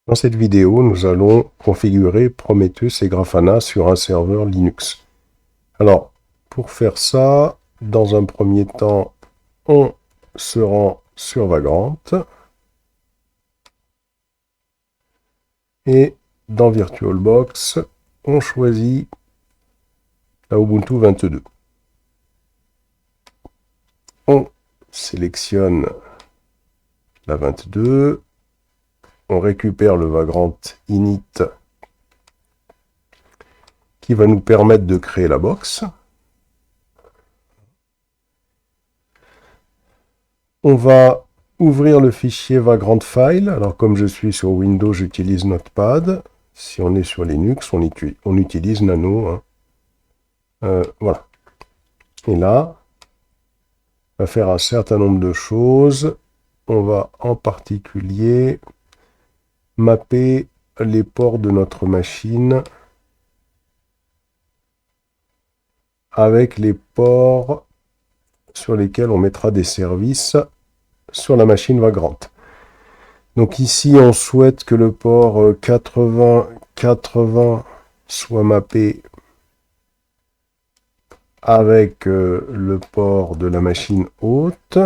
Dans cette vidéo, nous allons configurer Prometheus et Grafana sur un serveur Linux. Alors, pour faire ça, dans un premier temps, on se rend sur Vagrant et dans VirtualBox, on choisit la Ubuntu 22. On sélectionne la 22, on récupère le Vagrant init qui va nous permettre de créer la box. On va ouvrir le fichier Vagrant File. Alors comme je suis sur Windows, j'utilise Notepad. Si on est sur Linux, on utilise Nano. Voilà. Et là, on va faire un certain nombre de choses. On va en particulier mapper les ports de notre machine avec les ports sur lesquels on mettra des services sur la machine Vagrant. Donc ici, on souhaite que le port 80 soit mappé avec le port de la machine hôte,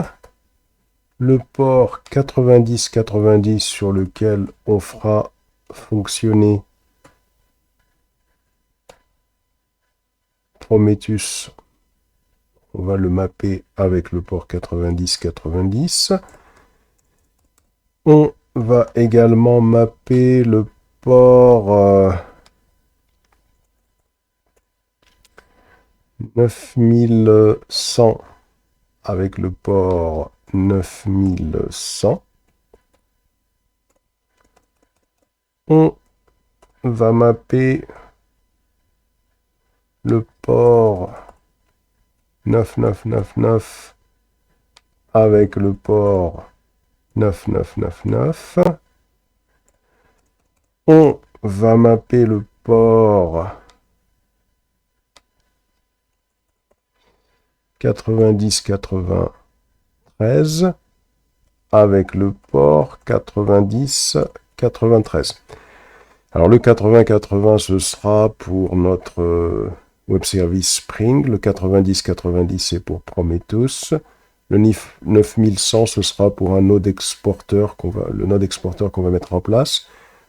le port 90 sur lequel on fera fonctionner Prometheus. On va le mapper avec le port 90. On va également mapper le port 9100 avec le port 9100. On va mapper le port 9999 avec le port 9999. On va mapper le port 9093 avec le port 9093. Alors le 8080 ce sera pour notre web service Spring, le 9090 c'est pour Prometheus, le 9100 ce sera pour un node exporteur le node exporteur qu'on va mettre en place,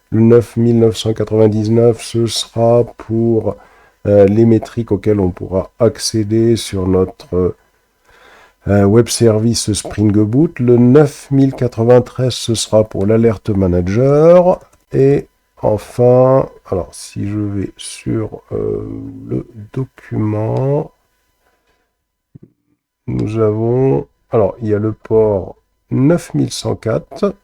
le 9999 ce sera pour les métriques auxquelles on pourra accéder sur notre web service Spring Boot. Le 9093 ce sera pour l'alerte manager. Et enfin, alors si je vais sur le document, nous avons, alors il y a le port 9104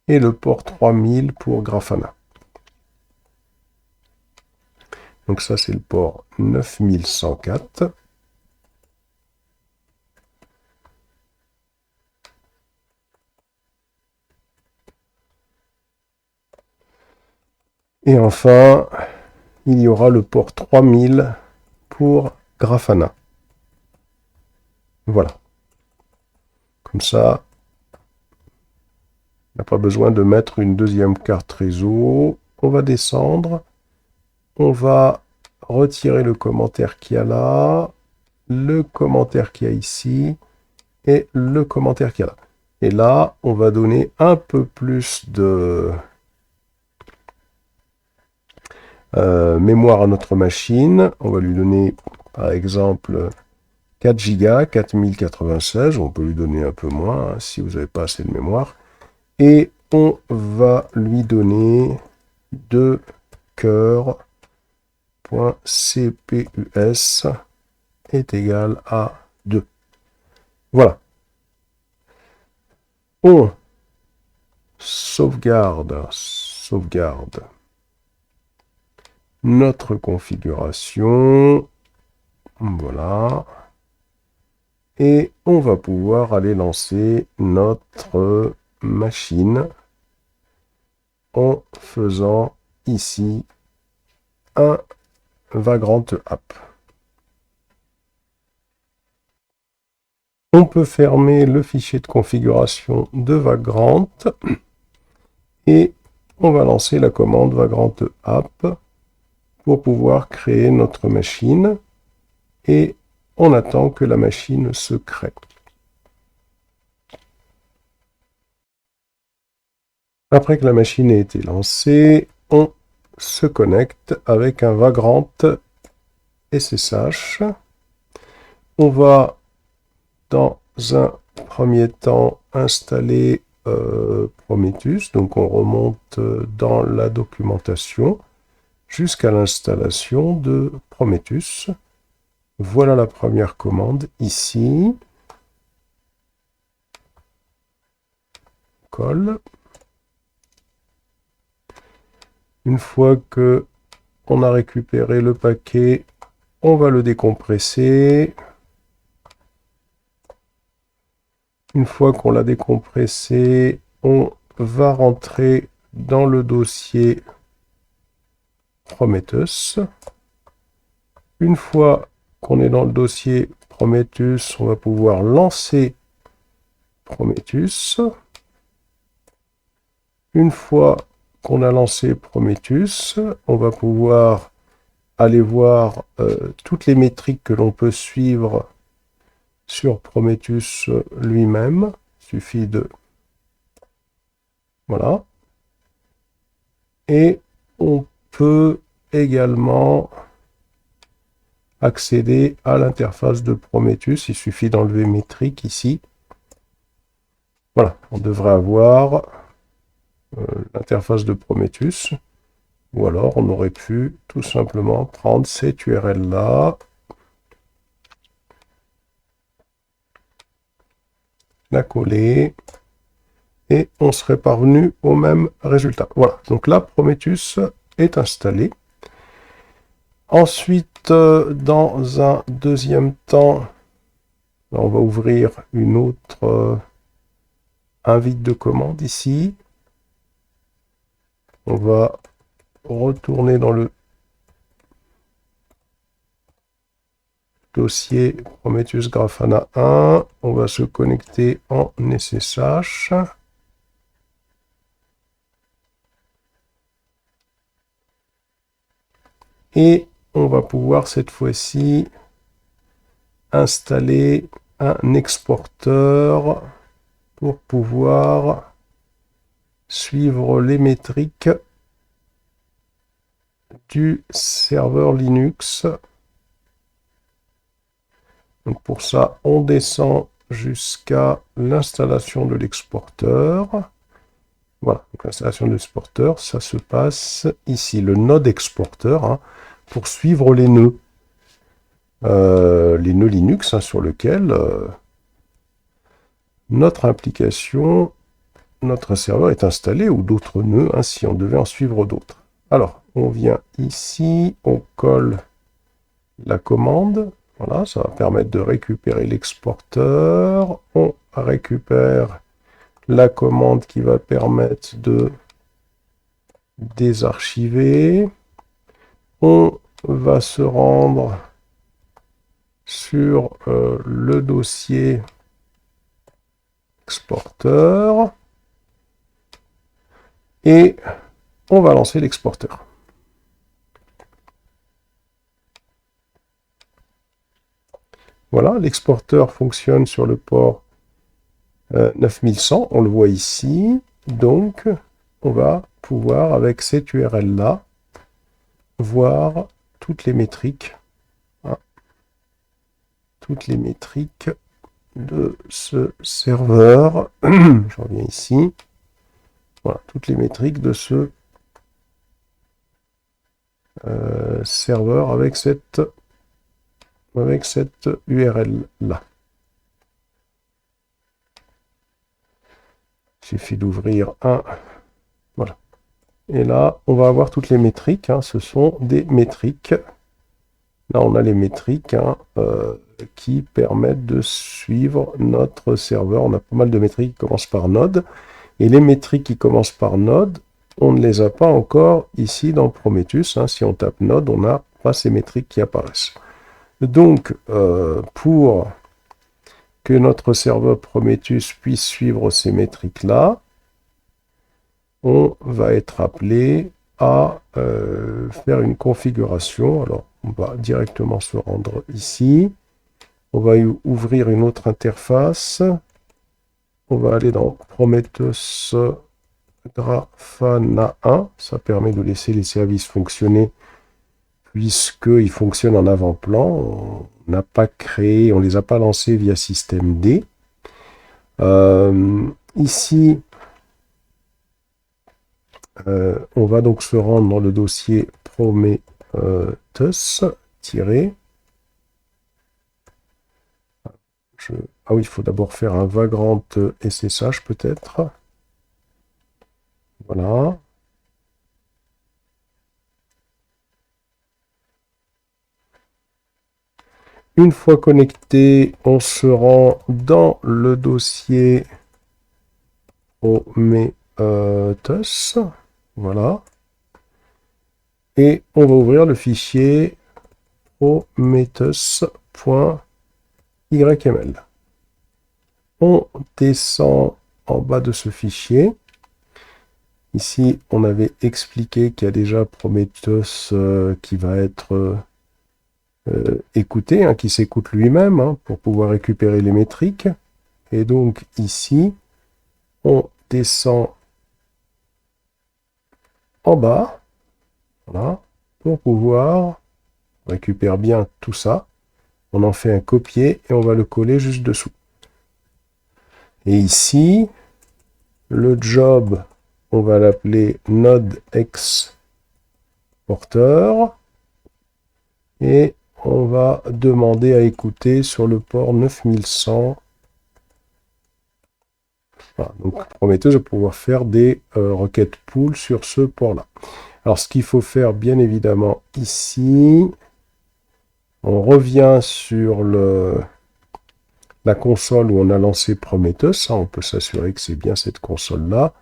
et le port 3000 pour Grafana. Donc ça c'est le port 9104. Et enfin, il y aura le port 3000 pour Grafana. Voilà. Comme ça, on n'a pas besoin de mettre une deuxième carte réseau. On va descendre. On va retirer le commentaire qu'il y a là, le commentaire qu'il y a ici, et le commentaire qu'il y a là. Et là, on va donner un peu plus de mémoire à notre machine. On va lui donner, par exemple, 4 Go, 4096. On peut lui donner un peu moins, hein, si vous n'avez pas assez de mémoire. Et on va lui donner 2 cœurs.cpus est égal à 2. Voilà. On sauvegarde notre configuration. Voilà. Et on va pouvoir aller lancer notre machine en faisant ici un Vagrant App. On peut fermer le fichier de configuration de Vagrant et on va lancer la commande Vagrant app pour pouvoir créer notre machine et on attend que la machine se crée. Après que la machine ait été lancée, on se connecte avec un Vagrant SSH. On va dans un premier temps installer Prometheus, donc on remonte dans la documentation jusqu'à l'installation de Prometheus. Voilà la première commande ici. Colle. Une fois que on a récupéré le paquet, on va le décompresser. Une fois qu'on l'a décompressé, on va rentrer dans le dossier Prometheus. Une fois qu'on est dans le dossier Prometheus, on va pouvoir lancer Prometheus. Une fois qu'on a lancé Prometheus, on va pouvoir aller voir toutes les métriques que l'on peut suivre sur Prometheus lui-même. Il suffit de... Voilà. Et on peut également accéder à l'interface de Prometheus. Il suffit d'enlever métrique ici. Voilà, on devrait avoir l'interface de Prometheus. Ou alors on aurait pu tout simplement prendre cette URL-là, la coller, et on serait parvenu au même résultat. Voilà, donc là, Prometheus est installé. Ensuite, dans un deuxième temps, on va ouvrir une autre invite de commande ici. On va retourner dans le dossier Prometheus Grafana 1. On va se connecter en SSH. Et on va pouvoir cette fois-ci installer un exporteur pour pouvoir suivre les métriques du serveur Linux. Donc pour ça, on descend jusqu'à l'installation de l'exporteur. Voilà, l'installation de l'exporteur, ça se passe ici, le node exporteur, hein, pour suivre les nœuds. Les nœuds Linux hein, sur lesquels notre application, notre serveur est installé, ou d'autres nœuds, hein, si on devait en suivre d'autres. Alors, on vient ici, on colle la commande. Voilà, ça va permettre de récupérer l'exporteur. On récupère la commande qui va permettre de désarchiver. On va se rendre sur le dossier exporteur et on va lancer l'exporteur. Voilà, l'exporteur fonctionne sur le port 9100, on le voit ici. Donc, on va pouvoir, avec cette URL-là, voir toutes les métriques. Hein, toutes les métriques de ce serveur. Je reviens ici. Voilà, toutes les métriques de ce serveur avec cette URL-là. Il suffit d'ouvrir un... Voilà. Et là, on va avoir toutes les métriques. Hein. Ce sont des métriques. Là, on a les métriques hein, qui permettent de suivre notre serveur. On a pas mal de métriques qui commencent par node. Et les métriques qui commencent par node, on ne les a pas encore ici dans Prometheus. Hein. Si on tape node, on n'a pas ces métriques qui apparaissent. Donc, pour que notre serveur Prometheus puisse suivre ces métriques-là, on va être appelé à faire une configuration. Alors, on va directement se rendre ici. On va ouvrir une autre interface. On va aller dans Prometheus Grafana 1. Ça permet de laisser les services fonctionner puisqu'ils fonctionnent en avant-plan. On n'a pas créé, on ne les a pas lancés via systemd. Ici, on va donc se rendre dans le dossier Prometheus Ah oui, il faut d'abord faire un Vagrant SSH peut-être. Voilà. Une fois connecté, on se rend dans le dossier Prometheus. Voilà. Et on va ouvrir le fichier prometheus.yml. On descend en bas de ce fichier. Ici, on avait expliqué qu'il y a déjà Prometheus qui va être écouté, hein, qui s'écoute lui-même hein, pour pouvoir récupérer les métriques. Et donc ici, on descend en bas, voilà, pour pouvoir récupérer bien tout ça. On en fait un copier et on va le coller juste dessous. Et ici, le job, on va l'appeler node exporter et on va demander à écouter sur le port 9100. Voilà, donc Prometheus va pouvoir faire des requêtes pool sur ce port-là. Alors ce qu'il faut faire bien évidemment ici, on revient sur la console où on a lancé Prometheus. On peut s'assurer que c'est bien cette console-là.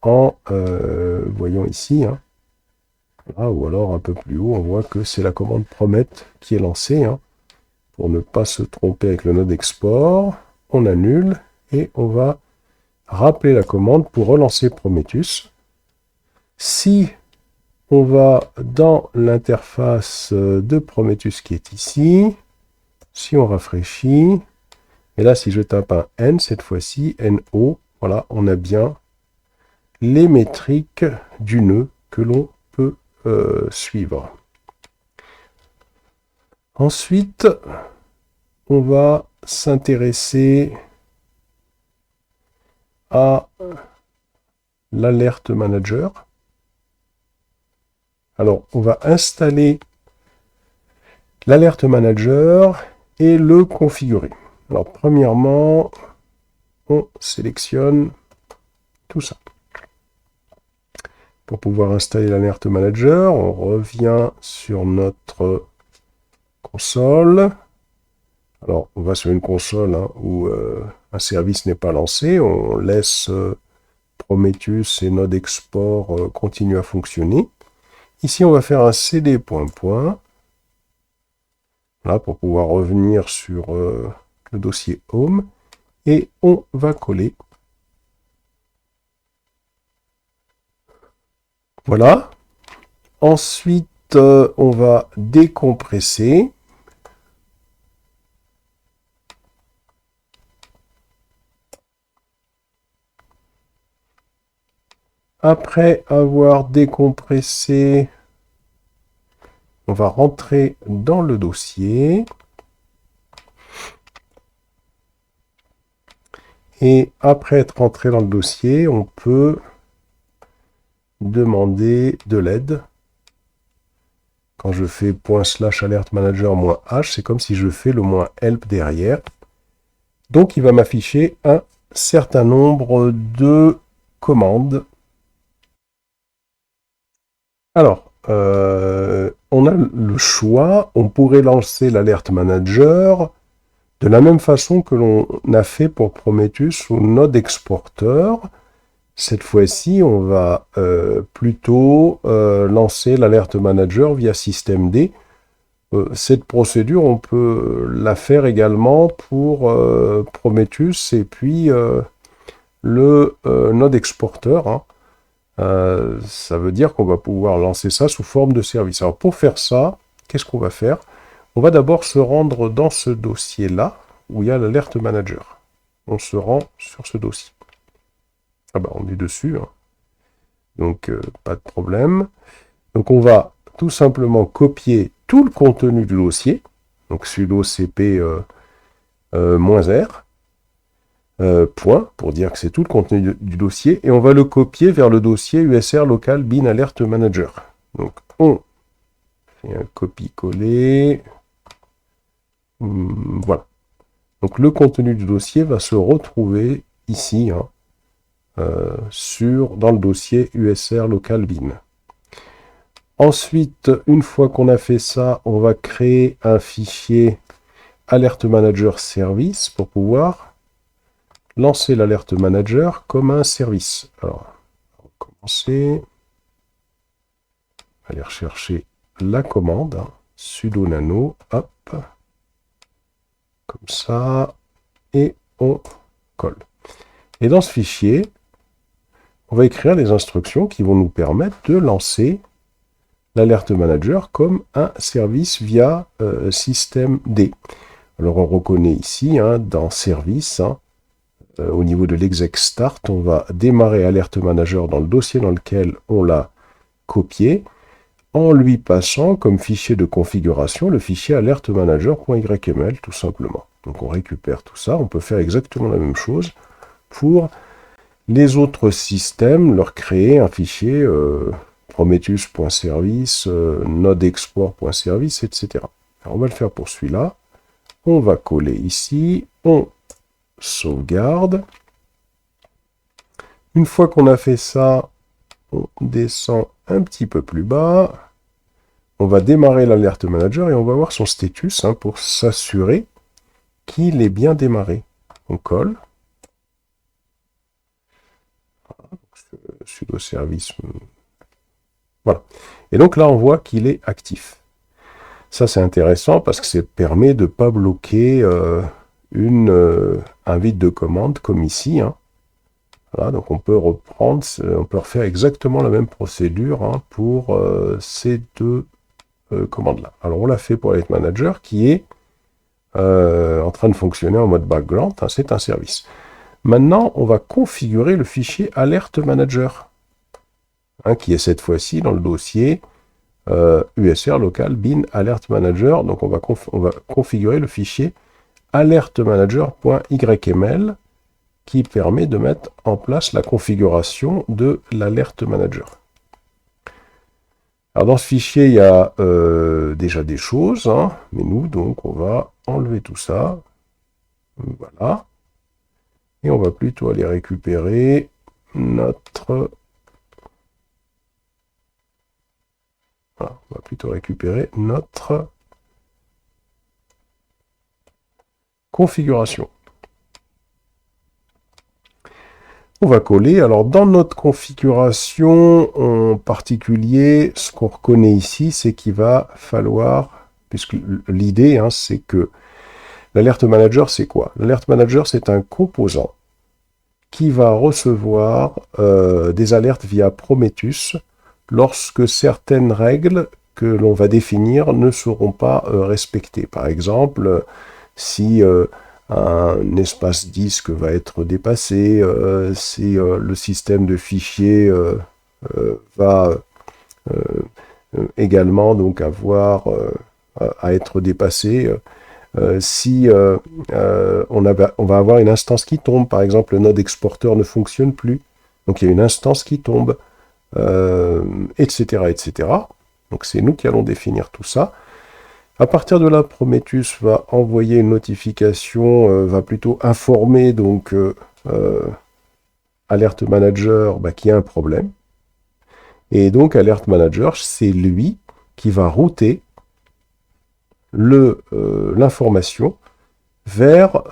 Voyons ici, hein. Là, ou alors un peu plus haut, on voit que c'est la commande promet qui est lancée. Hein. Pour ne pas se tromper avec le node export, on annule et on va rappeler la commande pour relancer Prometheus. Si on va dans l'interface de Prometheus qui est ici, si on rafraîchit, et là si je tape un N, cette fois-ci, NO, voilà, on a bien les métriques du nœud que l'on peut suivre. Ensuite, on va s'intéresser à l'alerte manager. Alors, on va installer l'alerte manager et le configurer. Alors, premièrement, on sélectionne tout ça. Pour pouvoir installer l'alerte manager, on revient sur notre console. Alors, on va sur une console hein, où un service n'est pas lancé. On laisse Prometheus et node export continuer à fonctionner. Ici, on va faire un cd point. Là, pour pouvoir revenir sur le dossier home. Et on va coller. Voilà. Ensuite, on va décompresser. Après avoir décompressé, on va rentrer dans le dossier. Et après être rentré dans le dossier, on peut demander de l'aide. Quand je fais /alert manager -h, c'est comme si je fais le -help derrière. Donc, il va m'afficher un certain nombre de commandes. Alors, on a le choix. On pourrait lancer l'alerte manager de la même façon que l'on a fait pour Prometheus ou node exporter. Cette fois-ci, on va plutôt lancer l'alerte manager via systemd. cette procédure, on peut la faire également pour Prometheus et puis le node exporteur, hein. Ça veut dire qu'on va pouvoir lancer ça sous forme de service. Alors pour faire ça, qu'est-ce qu'on va faire? On va d'abord se rendre dans ce dossier-là, où il y a l'alerte manager. On se rend sur ce dossier. Ah bah on est dessus, hein. Donc pas de problème. Donc on va tout simplement copier tout le contenu du dossier, donc sudo cp -r, point, pour dire que c'est tout le contenu du dossier, et on va le copier vers le dossier usr local bin alert manager. Donc on fait un copier-coller, voilà. Donc le contenu du dossier va se retrouver ici, hein, dans le dossier usr local bin. Ensuite, une fois qu'on a fait ça, on va créer un fichier alert manager service pour pouvoir lancer l'alert manager comme un service. Alors, on va commencer. Aller rechercher la commande, hein, sudo nano, hop, comme ça, et on colle. Et dans ce fichier, on va écrire les instructions qui vont nous permettre de lancer l'alert manager comme un service via systemd. Alors on reconnaît ici, hein, dans service, hein, au niveau de l'exec start, on va démarrer alert manager dans le dossier dans lequel on l'a copié, en lui passant comme fichier de configuration le fichier alertmanager.yml tout simplement. Donc on récupère tout ça, on peut faire exactement la même chose pour les autres systèmes, leur créer un fichier prometheus.service, nodexport.service, etc. Alors on va le faire pour celui-là. On va coller ici, on sauvegarde. Une fois qu'on a fait ça, on descend un petit peu plus bas. On va démarrer l'alert manager et on va voir son status, hein, pour s'assurer qu'il est bien démarré. On colle. Sudo service. Voilà. Et donc là, on voit qu'il est actif. Ça, c'est intéressant parce que ça permet de ne pas bloquer un vide de commande comme ici, hein. Voilà, donc on peut reprendre, on peut refaire exactement la même procédure, hein, pour ces deux commandes-là. Alors on l'a fait pour Alert Manager qui est en train de fonctionner en mode background, hein, c'est un service. Maintenant, on va configurer le fichier Alert Manager, hein, qui est cette fois-ci dans le dossier usr local bin alert manager. Donc on va configurer le fichier alertmanager.yml qui permet de mettre en place la configuration de l'alert manager. Alors dans ce fichier, il y a déjà des choses, hein, mais nous, donc, on va enlever tout ça. Voilà. Et on va plutôt aller récupérer notre... Voilà, on va plutôt récupérer notre configuration. On va coller. Alors, dans notre configuration, en particulier, ce qu'on reconnaît ici, c'est qu'il va falloir, puisque l'idée, hein, c'est que l'alert manager, c'est quoi? L'alert manager, c'est un composant qui va recevoir des alertes via Prometheus lorsque certaines règles que l'on va définir ne seront pas respectées. Par exemple, si un espace disque va être dépassé, si le système de fichiers va également donc avoir à être dépassé, si on va avoir une instance qui tombe, par exemple le node exporteur ne fonctionne plus, donc il y a une instance qui tombe, etc., etc. Donc c'est nous qui allons définir tout ça. À partir de là, Prometheus va envoyer une notification, va plutôt informer donc Alert Manager qu'il y a un problème. Et donc Alert Manager, c'est lui qui va router l'information vers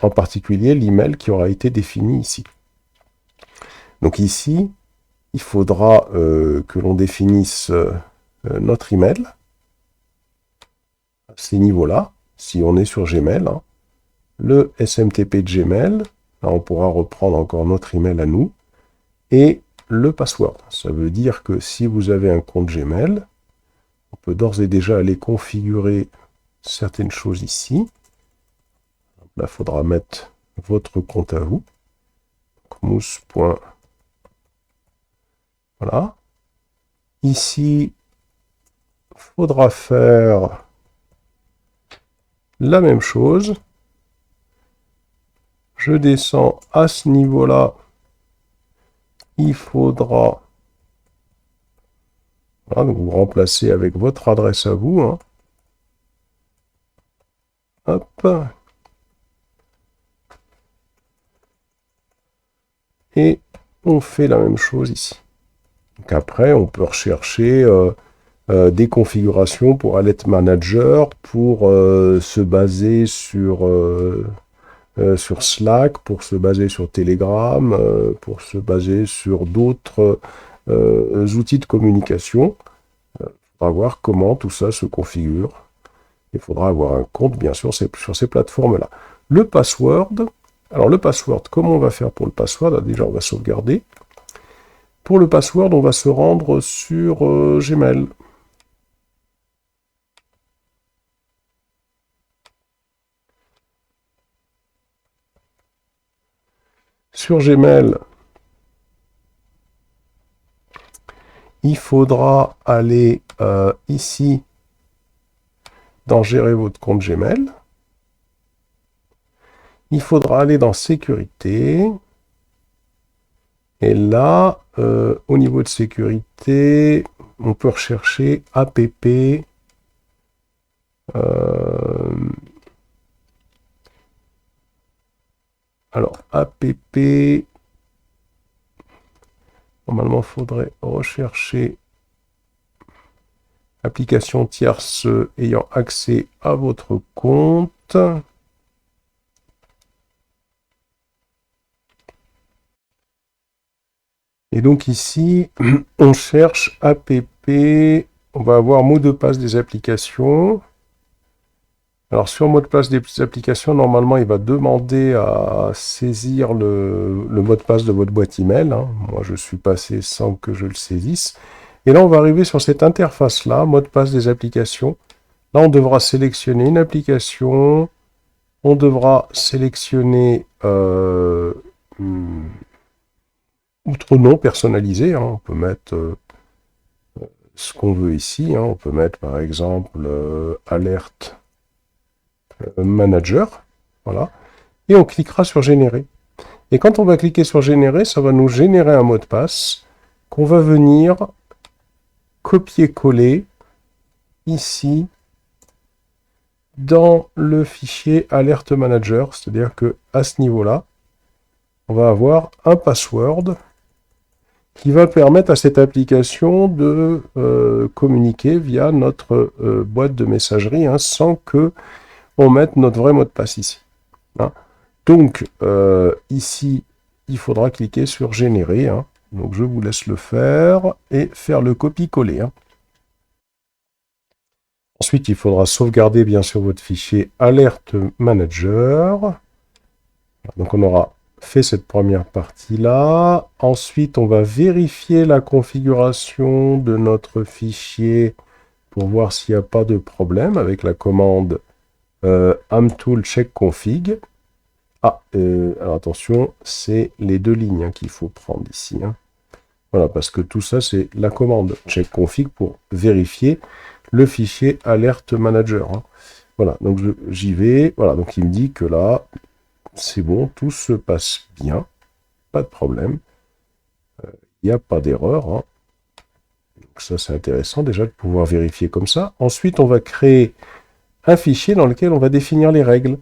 en particulier l'email qui aura été défini ici. Donc ici, il faudra que l'on définisse notre email. ces niveaux-là, si on est sur Gmail, hein, le SMTP de Gmail, là on pourra reprendre encore notre email à nous, et le password. Ça veut dire que si vous avez un compte Gmail, on peut d'ores et déjà aller configurer certaines choses ici. Là, il faudra mettre votre compte à vous. Mousse. Voilà. Ici, il faudra faire la même chose. Je descends à ce niveau-là. Il faudra donc vous remplacez avec votre adresse à vous. Hein. Hop. Et on fait la même chose ici. Donc après, on peut rechercher des configurations pour Alert Manager, pour se baser sur Slack, pour se baser sur Telegram, pour se baser sur d'autres outils de communication. Il faudra voir comment tout ça se configure. Il faudra avoir un compte, bien sûr, sur ces plateformes-là. Le password, alors le password, comment on va faire pour le password? Déjà, on va sauvegarder. Pour le password, on va se rendre sur Gmail. Sur Gmail, il faudra aller ici dans Gérer votre compte Gmail. Il faudra aller dans Sécurité. Et là, au niveau de sécurité, on peut rechercher APP. Alors, APP, normalement, il faudrait rechercher application tierce ayant accès à votre compte. Et donc ici, on cherche APP, on va avoir mot de passe des applications. Alors sur mot de passe des applications, normalement, il va demander à saisir le mot de passe de votre boîte email. Hein. Moi, je suis passé sans que je le saisisse. Et là, on va arriver sur cette interface-là, mot de passe des applications. Là, on devra sélectionner une application. On devra sélectionner outre nom personnalisé. Hein. On peut mettre ce qu'on veut ici. Hein. On peut mettre, par exemple, Alert Manager. Voilà. Et on cliquera sur Générer. Et quand on va cliquer sur Générer, ça va nous générer un mot de passe qu'on va venir copier-coller ici dans le fichier Alert Manager. C'est-à-dire que à ce niveau-là, on va avoir un password qui va permettre à cette application de communiquer via notre boîte de messagerie sans que on mette notre vrai mot de passe ici. Hein. Donc, ici, il faudra cliquer sur Générer. Hein. Donc, je vous laisse le faire et faire le copier-coller. Hein. Ensuite, il faudra sauvegarder, bien sûr, votre fichier Alert Manager. Donc, on aura fait cette première partie-là. Ensuite, on va vérifier la configuration de notre fichier pour voir s'il n'y a pas de problème avec la commande amtool check config. Alors attention, c'est les deux lignes qu'il faut prendre ici. Hein. Voilà, parce que tout ça, c'est la commande check config pour vérifier le fichier alert manager. Hein. Voilà, donc j'y vais. Voilà, donc il me dit que là, c'est bon, tout se passe bien. Pas de problème. Il n'y a pas d'erreur. Hein. Donc ça, c'est intéressant déjà de pouvoir vérifier comme ça. Ensuite, on va créer un fichier dans lequel on va définir les règles.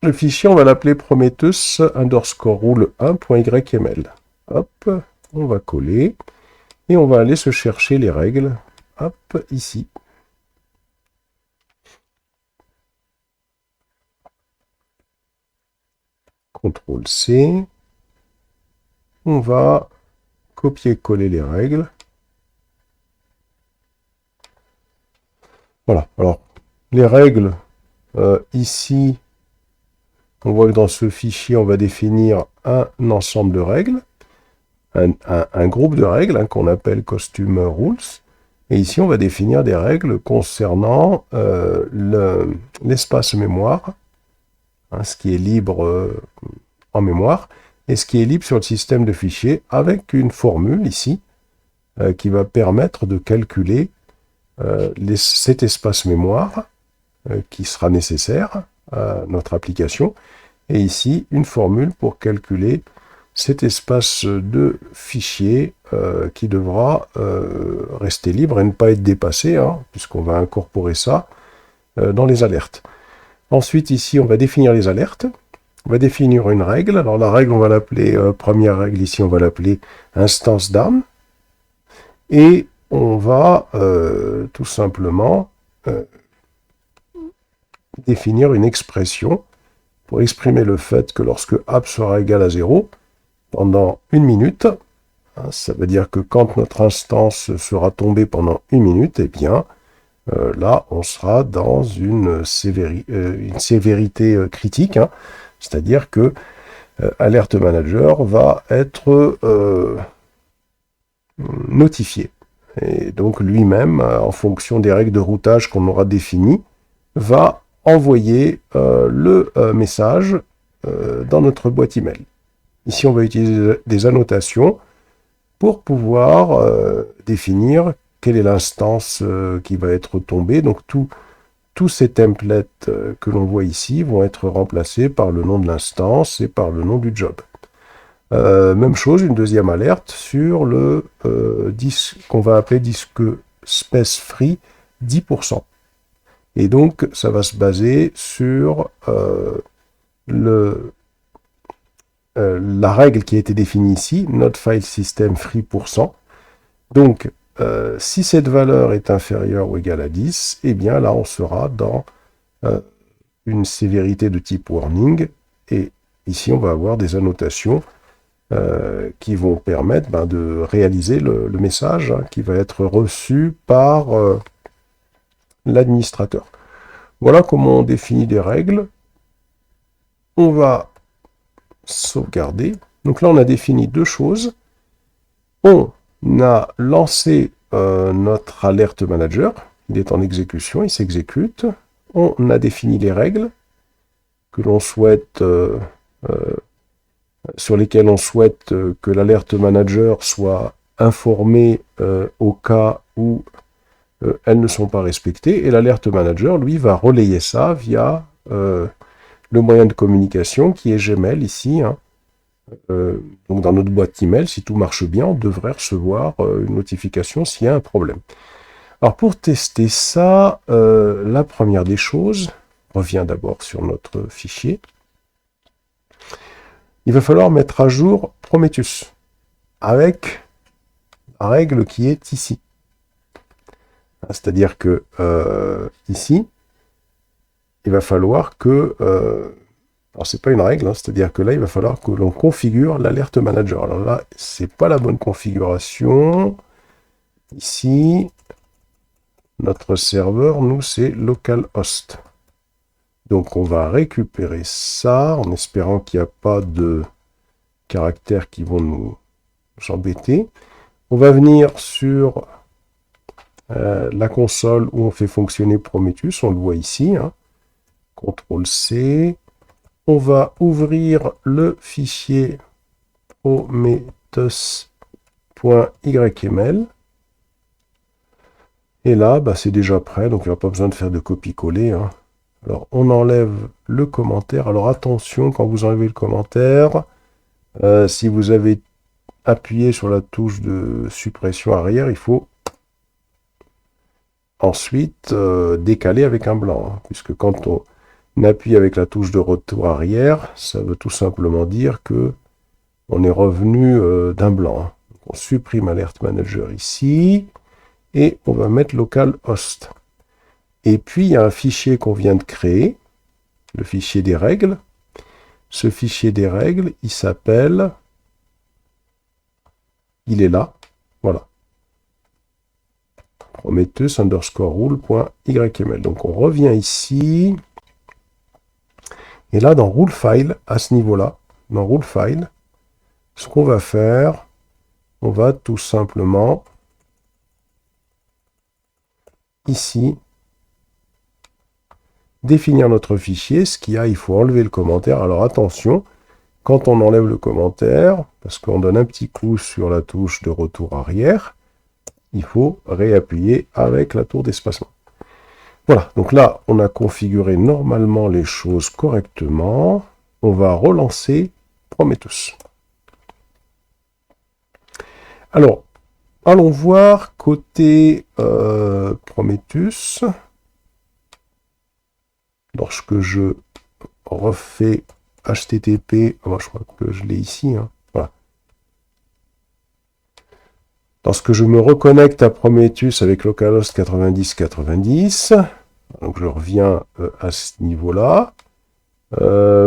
Le fichier, on va l'appeler Prometheus underscore rule1.yml. Hop, on va coller. Et on va aller se chercher les règles. Hop, ici. CTRL-C. On va copier-coller les règles. Voilà, alors Les règles, ici, on voit que dans ce fichier, on va définir un ensemble de règles, un groupe de règles hein, qu'on appelle Costume Rules. Et ici, on va définir des règles concernant l'espace mémoire, hein, ce qui est libre en mémoire, et ce qui est libre sur le système de fichiers, avec une formule ici, qui va permettre de calculer cet espace mémoire qui sera nécessaire à notre application, et ici, une formule pour calculer cet espace de fichiers qui devra rester libre et ne pas être dépassé, hein, puisqu'on va incorporer ça dans les alertes. Ensuite, ici, on va définir les alertes. On va définir une règle. Alors, la règle, on va l'appeler, première règle ici, on va l'appeler instance d'armes. Et on va tout simplement définir une expression pour exprimer le fait que lorsque app sera égal à 0, pendant 1 minute, hein, ça veut dire que quand notre instance sera tombée pendant 1 minute, eh bien, là, on sera dans une sévérité critique, hein, c'est-à-dire que Alert Manager va être notifié. Et donc lui-même, en fonction des règles de routage qu'on aura définies, va envoyer le message dans notre boîte email. Ici, on va utiliser des annotations pour pouvoir définir quelle est l'instance qui va être tombée. Donc, tous ces templates que l'on voit ici vont être remplacés par le nom de l'instance et par le nom du job. Même chose, une deuxième alerte sur le disque qu'on va appeler disque space free 10%. Et donc, ça va se baser sur la règle qui a été définie ici, not file system free %. Donc, si cette valeur est inférieure ou égale à 10, eh bien là, on sera dans une sévérité de type warning. Et ici, on va avoir des annotations qui vont permettre de réaliser le message hein, qui va être reçu par l'administrateur. Voilà comment on définit des règles. On va sauvegarder. Donc là, on a défini deux choses. On a lancé notre alert manager. Il est en exécution, il s'exécute. On a défini les règles que l'on souhaite, sur lesquelles on souhaite que l'alert manager soit informé au cas où elles ne sont pas respectées. Et l'alert manager, lui, va relayer ça via le moyen de communication qui est Gmail ici. Hein. Donc dans notre boîte email, si tout marche bien, on devrait recevoir une notification s'il y a un problème. Alors pour tester ça, la première des choses, on revient d'abord sur notre fichier. Il va falloir mettre à jour Prometheus avec la règle qui est ici. C'est-à-dire que ici, il va falloir que... alors, c'est pas une règle, hein, c'est-à-dire que là, il va falloir que l'on configure l'alert manager. Alors là, c'est pas la bonne configuration. Ici, notre serveur, nous, c'est localhost. Donc, on va récupérer ça en espérant qu'il n'y a pas de caractères qui vont nous embêter. On va venir sur la console où on fait fonctionner Prometheus. On le voit ici. Hein. CTRL-C. On va ouvrir le fichier prometheus.yml. Et là, c'est déjà prêt, donc il n'y a pas besoin de faire de copier-coller. Hein. Alors, on enlève le commentaire. Alors, attention, quand vous enlevez le commentaire, si vous avez appuyé sur la touche de suppression arrière, il faut ensuite décaler avec un blanc. Hein, puisque quand on appuie avec la touche de retour arrière, ça veut tout simplement dire que on est revenu d'un blanc. Hein. Donc, on supprime Alert Manager ici, et on va mettre localhost. Et puis, il y a un fichier qu'on vient de créer, le fichier des règles. Ce fichier des règles, il s'appelle... Il est là, voilà. Prometheus underscore rule.yml. Donc on revient ici. Et là, dans rule file, à ce niveau-là, dans rule file, ce qu'on va faire, on va tout simplement, ici, définir notre fichier. Ce qu'il y a, il faut enlever le commentaire. Alors attention, quand on enlève le commentaire, parce qu'on donne un petit coup sur la touche de retour arrière, il faut réappuyer avec la tour d'espacement. Voilà, donc là, on a configuré normalement les choses correctement. On va relancer Prometheus. Alors, allons voir côté Prometheus. Lorsque je refais HTTP, je crois que je l'ai ici, hein, voilà. Lorsque je me reconnecte à Prometheus avec localhost 9090, donc je reviens à ce niveau-là.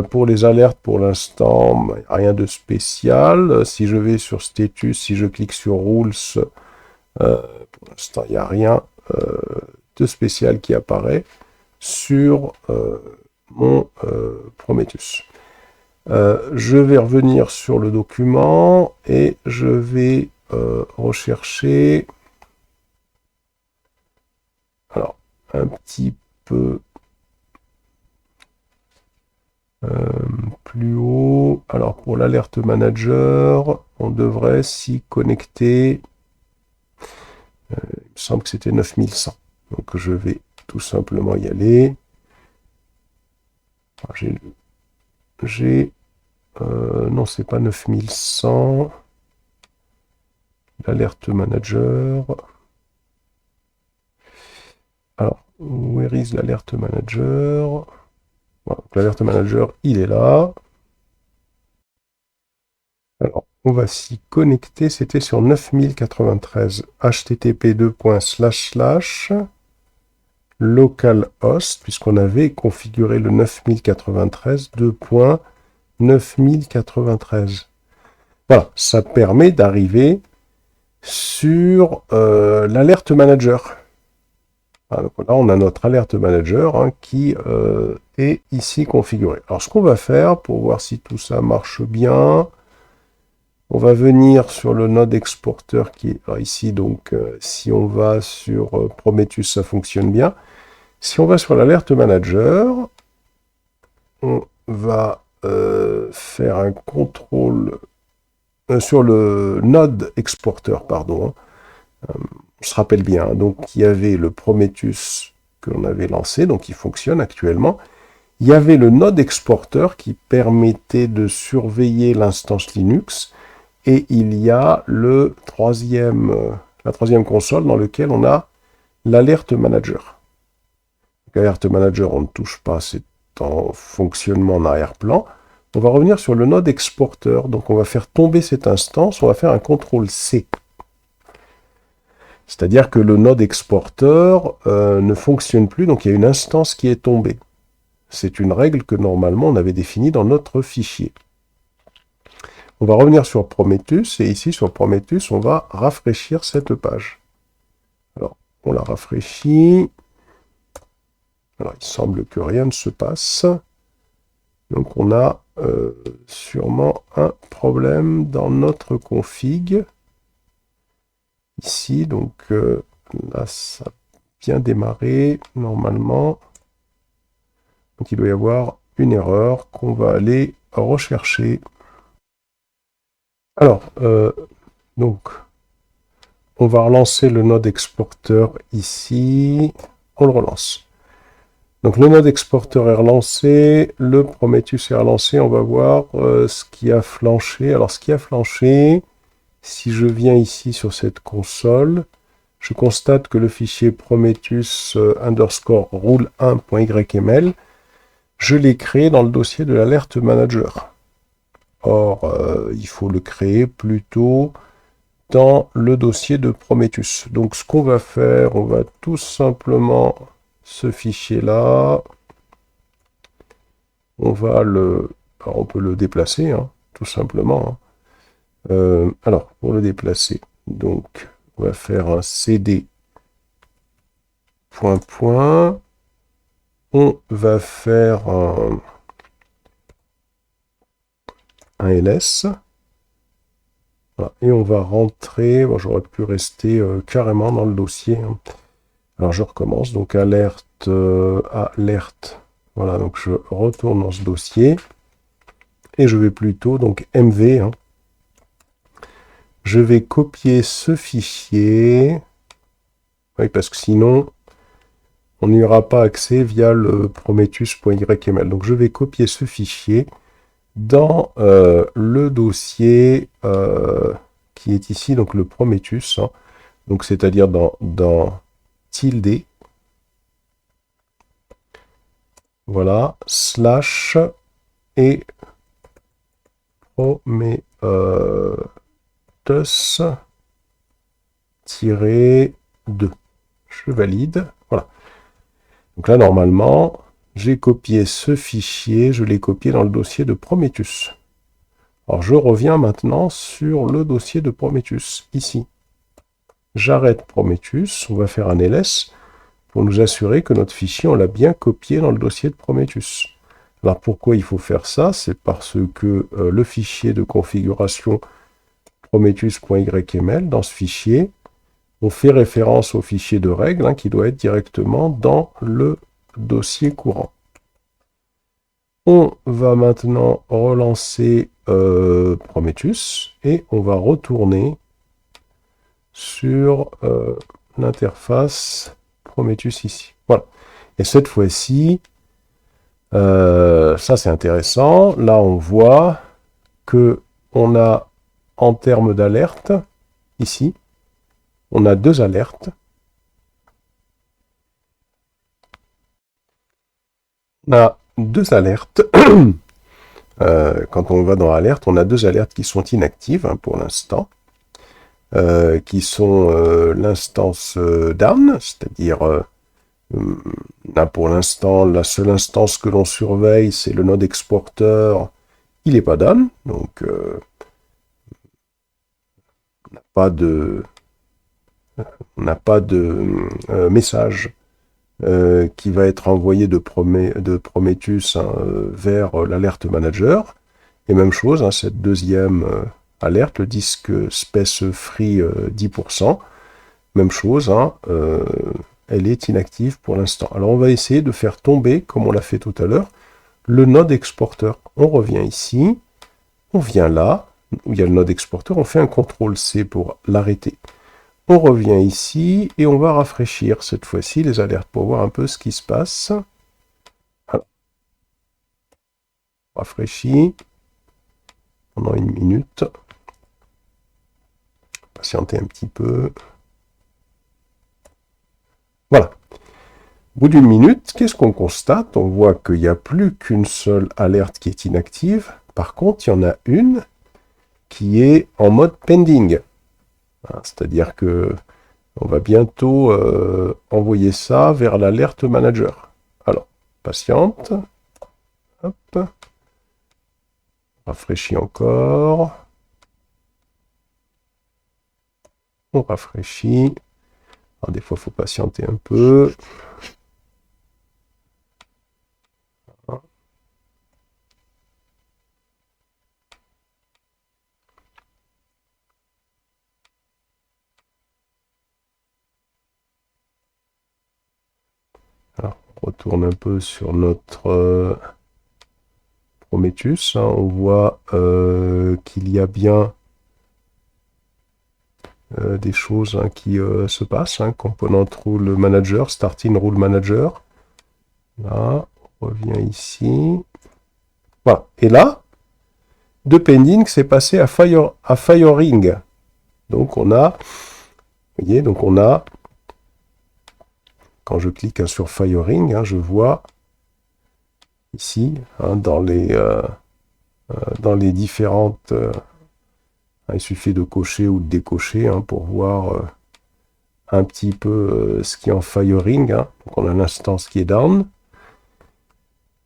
Pour les alertes, pour l'instant, rien de spécial. Si je vais sur Status, si je clique sur Rules, pour l'instant, il n'y a rien de spécial qui apparaît sur mon Prometheus. Je vais revenir sur le document et je vais rechercher alors un petit peu plus haut. Alors pour l'alerte manager, on devrait s'y connecter. Il me semble que c'était 9100. Donc je vais tout simplement y aller. Non, c'est pas 9100. L'alerte manager. Alors, where is l'alerte manager? Voilà, l'alerte manager, il est là. Alors, on va s'y connecter. C'était sur 9093. http:// localhost, puisqu'on avait configuré le 9093 2.9093. Voilà, ça permet d'arriver sur l'alerte manager. Alors là, on a notre alerte manager hein, qui est ici configuré. Alors, ce qu'on va faire pour voir si tout ça marche bien, on va venir sur le node exporteur qui est ici. Donc, si on va sur Prometheus, ça fonctionne bien. Si on va sur l'alerte manager, on va faire un contrôle sur le node exporteur, pardon. On se rappelle bien, donc il y avait le Prometheus que l'on avait lancé, donc il fonctionne actuellement. Il y avait le node exporteur qui permettait de surveiller l'instance Linux, et il y a la troisième console dans laquelle on a l'alerte manager. L'alerte manager, on ne touche pas, c'est en fonctionnement en arrière-plan. On va revenir sur le node exporteur, donc on va faire tomber cette instance, on va faire un CTRL-C. C'est-à-dire que le node exporteur ne fonctionne plus, donc il y a une instance qui est tombée. C'est une règle que normalement on avait définie dans notre fichier. On va revenir sur Prometheus, et ici sur Prometheus, on va rafraîchir cette page. Alors, on la rafraîchit. Alors, il semble que rien ne se passe. Donc, on a sûrement un problème dans notre config. Ici, donc là, ça a bien démarré, normalement. Donc, il doit y avoir une erreur qu'on va aller rechercher. Alors, donc, on va relancer le node exporteur ici. On le relance. Donc, le node exporteur est relancé, le Prometheus est relancé. On va voir ce qui a flanché. Alors, ce qui a flanché, si je viens ici sur cette console, je constate que le fichier Prometheus underscore rule1.yml, je l'ai créé dans le dossier de l'alerte manager. Or, il faut le créer plutôt dans le dossier de Prometheus. Donc, ce qu'on va faire, on va tout simplement ce fichier-là, on va alors, on peut le déplacer, hein, tout simplement. Alors, pour le déplacer, donc, on va faire un CD On va faire un ls. Voilà. Et on va rentrer, bon, j'aurais pu rester carrément dans le dossier. Hein. Alors je recommence, donc alerte, alerte. Voilà, donc je retourne dans ce dossier. Et je vais plutôt, donc MV, hein. Je vais copier ce fichier. Oui, parce que sinon, on n'y aura pas accès via le prometheus.yml. Donc je vais copier ce fichier dans le dossier qui est ici, donc le Prometheus, hein. Donc c'est-à-dire dans tilde, voilà, slash et Prometheus -2. Je valide, voilà. Donc là, normalement, j'ai copié ce fichier, je l'ai copié dans le dossier de Prometheus. Alors, je reviens maintenant sur le dossier de Prometheus, ici. J'arrête Prometheus, on va faire un ls pour nous assurer que notre fichier, on l'a bien copié dans le dossier de Prometheus. Alors, pourquoi il faut faire ça? C'est parce que le fichier de configuration prometheus.yml, dans ce fichier, on fait référence au fichier de règles hein, qui doit être directement dans le dossier courant. On va maintenant relancer Prometheus et on va retourner sur l'interface Prometheus ici. Voilà. Et cette fois-ci, ça c'est intéressant. Là, on voit que on a, en termes d'alerte, ici, on a deux alertes. On a deux alertes. Quand on va dans alerte, on a deux alertes qui sont inactives hein, pour l'instant, qui sont l'instance down, c'est-à-dire là pour l'instant, la seule instance que l'on surveille, c'est le node exporteur. Il n'est pas down, donc on n'a pas de message qui va être envoyé de Prometheus hein, vers l'alerte manager. Et même chose, hein, cette deuxième alerte, le disque space free 10%, même chose, hein, elle est inactive pour l'instant. Alors on va essayer de faire tomber, comme on l'a fait tout à l'heure, le node exporteur. On revient ici, on vient là, où il y a le node exporteur, on fait un CTRL-C pour l'arrêter. On revient ici et on va rafraîchir cette fois-ci les alertes pour voir un peu ce qui se passe. Voilà. Rafraîchis pendant une minute. Patienter un petit peu. Voilà. Au bout d'une minute, qu'est-ce qu'on constate? On voit qu'il n'y a plus qu'une seule alerte qui est inactive. Par contre, il y en a une qui est en mode pending. C'est-à-dire que on va bientôt envoyer ça vers l'alerte manager. Alors, patiente. Hop. Rafraîchis encore. On rafraîchit. Alors, des fois, il faut patienter un peu. Alors, on retourne un peu sur notre Prometheus. Hein. On voit qu'il y a bien des choses hein, qui se passent. Hein. Component Rule Manager, Starting Rule Manager. Là, on revient ici. Voilà. Et là, de pending, c'est passé à firing. Donc on a, vous voyez, donc on a, quand je clique hein, sur firing, hein, je vois ici, hein, dans les différentes, il suffit de cocher ou de décocher hein, pour voir un petit peu ce qui est en firing. Hein. Donc on a l'instance qui est down.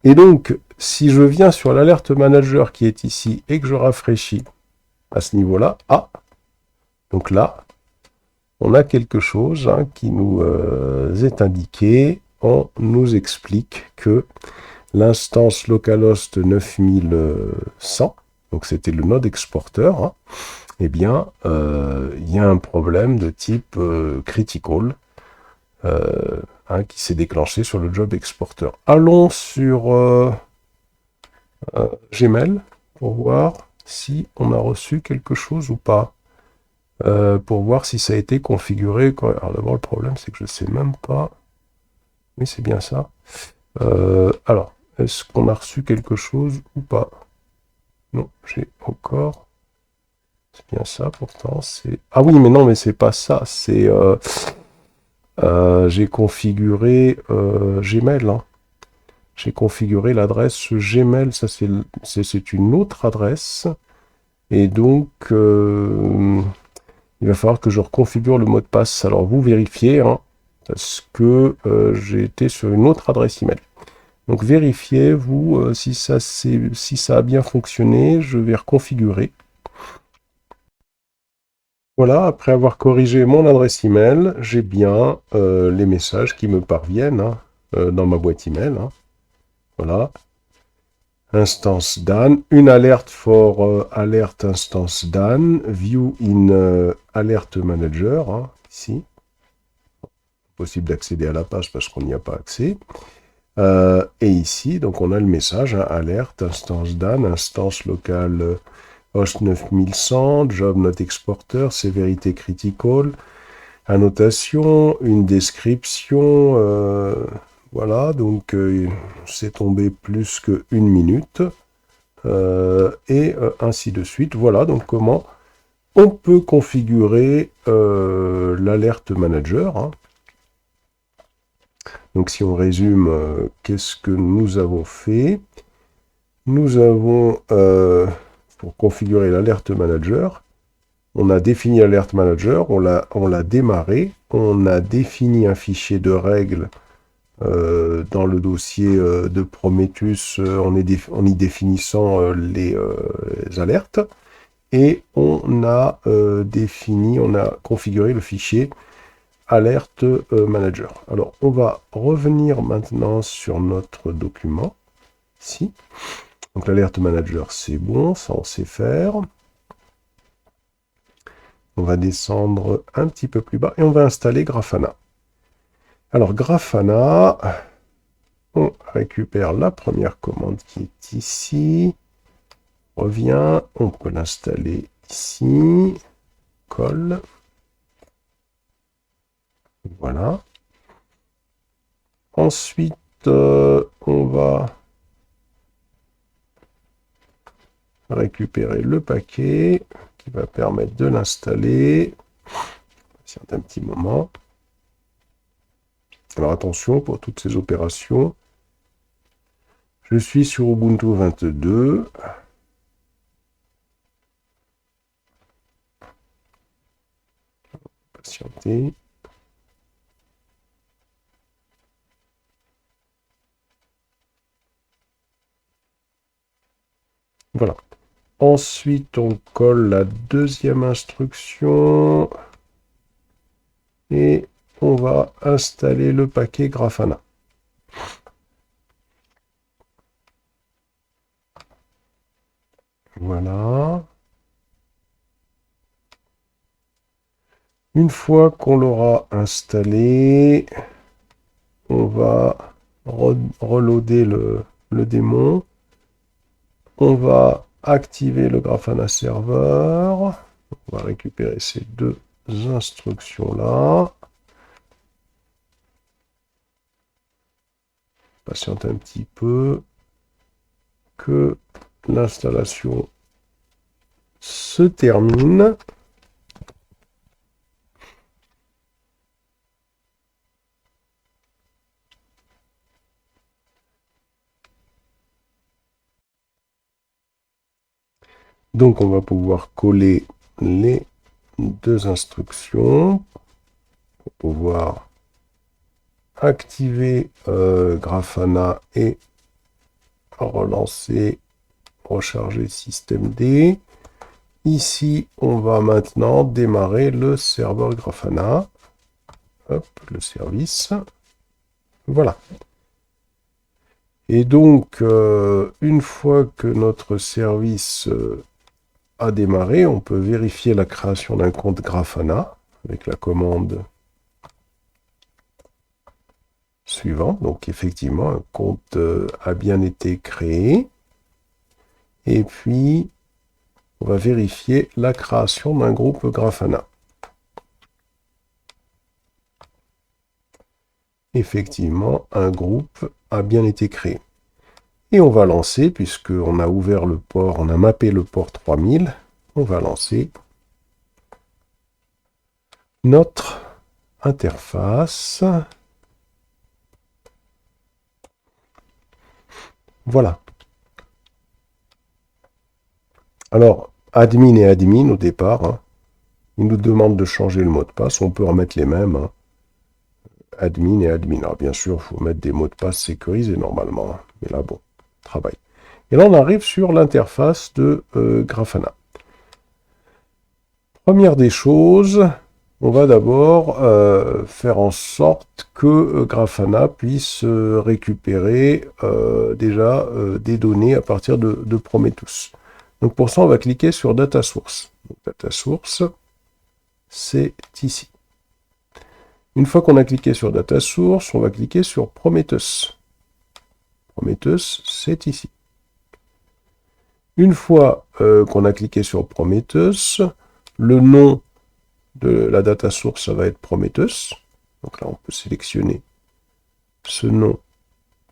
Et donc, si je viens sur l'alerte manager qui est ici et que je rafraîchis à ce niveau-là, donc là, on a quelque chose hein, qui nous est indiqué. On nous explique que l'instance localhost 9100, donc c'était le node exporteur, hein, eh bien, il y a un problème de type critical qui s'est déclenché sur le job exporteur. Allons sur Gmail pour voir si on a reçu quelque chose ou pas. Pour voir si ça a été configuré. Alors d'abord, le problème, c'est que je ne sais même pas. Oui, c'est bien ça. Alors, est-ce qu'on a reçu quelque chose ou pas? Non, j'ai encore... C'est bien ça, pourtant, c'est... Ah oui, mais non, mais c'est pas ça, c'est... j'ai configuré Gmail, hein. J'ai configuré l'adresse Gmail, ça c'est une autre adresse, et donc il va falloir que je reconfigure le mot de passe. Alors vous vérifiez, hein, parce que j'ai été sur une autre adresse email. Donc vérifiez, vous, si ça a bien fonctionné, je vais reconfigurer. Voilà, après avoir corrigé mon adresse email, j'ai bien les messages qui me parviennent hein, dans ma boîte email. Hein. Voilà. Instance done. Une alerte for alert instance done. View in alert manager. Hein, ici. Possible d'accéder à la page parce qu'on n'y a pas accès. Et ici, donc on a le message, hein, alerte, instance done, instance locale host 9100, job not exporter, sévérité critical, annotation, une description, voilà, donc c'est tombé plus qu'une minute, et ainsi de suite. Voilà, donc comment on peut configurer l'alerte manager. Hein. Donc si on résume, qu'est-ce que nous avons fait? Nous avons, pour configurer l'alerte manager, on a défini l'alerte manager, on l'a démarré, on a défini un fichier de règles dans le dossier de Prometheus en y définissant les alertes, et on a configuré le fichier alerte manager. Alors, on va revenir maintenant sur notre document, ici. Donc, l'alerte manager, c'est bon, ça on sait faire. On va descendre un petit peu plus bas et on va installer Grafana. Alors, Grafana, on récupère la première commande qui est ici. On revient, on peut l'installer ici. Colle. Voilà. Ensuite, on va récupérer le paquet qui va permettre de l'installer. C'est un petit moment. Alors attention pour toutes ces opérations. Je suis sur Ubuntu 22. Patienter. Voilà. Ensuite, on colle la deuxième instruction et on va installer le paquet Grafana. Voilà. Une fois qu'on l'aura installé, on va reloader le démon. On va activer le Grafana Server. On va récupérer ces deux instructions-là. Patiente un petit peu que l'installation se termine. Donc on va pouvoir coller les deux instructions pour pouvoir activer Grafana et relancer, recharger systemd. ici, on va maintenant démarrer le serveur Grafana. Hop, le service. Voilà. Et donc, une fois que notre service a démarré, on peut vérifier la création d'un compte Grafana avec la commande suivante. Donc, effectivement, un compte a bien été créé. Et puis, on va vérifier la création d'un groupe Grafana. Effectivement, un groupe a bien été créé. Et on va lancer, puisqu'on a ouvert le port, on a mappé le port 3000, on va lancer notre interface. Voilà. Alors, admin et admin au départ, hein, ils nous demandent de changer le mot de passe, on peut remettre les mêmes. Hein. Admin et admin. Alors bien sûr, il faut mettre des mots de passe sécurisés normalement. Hein. Mais là, bon, travail. Et là, on arrive sur l'interface de Grafana. Première des choses, on va d'abord faire en sorte que Grafana puisse récupérer déjà des données à partir de Prometheus. Donc pour ça, on va cliquer sur Data Source. Donc, Data Source, c'est ici. Une fois qu'on a cliqué sur Data Source, on va cliquer sur Prometheus. Prometheus, c'est ici. Une fois qu'on a cliqué sur Prometheus, le nom de la data source, ça va être Prometheus. Donc là, on peut sélectionner ce nom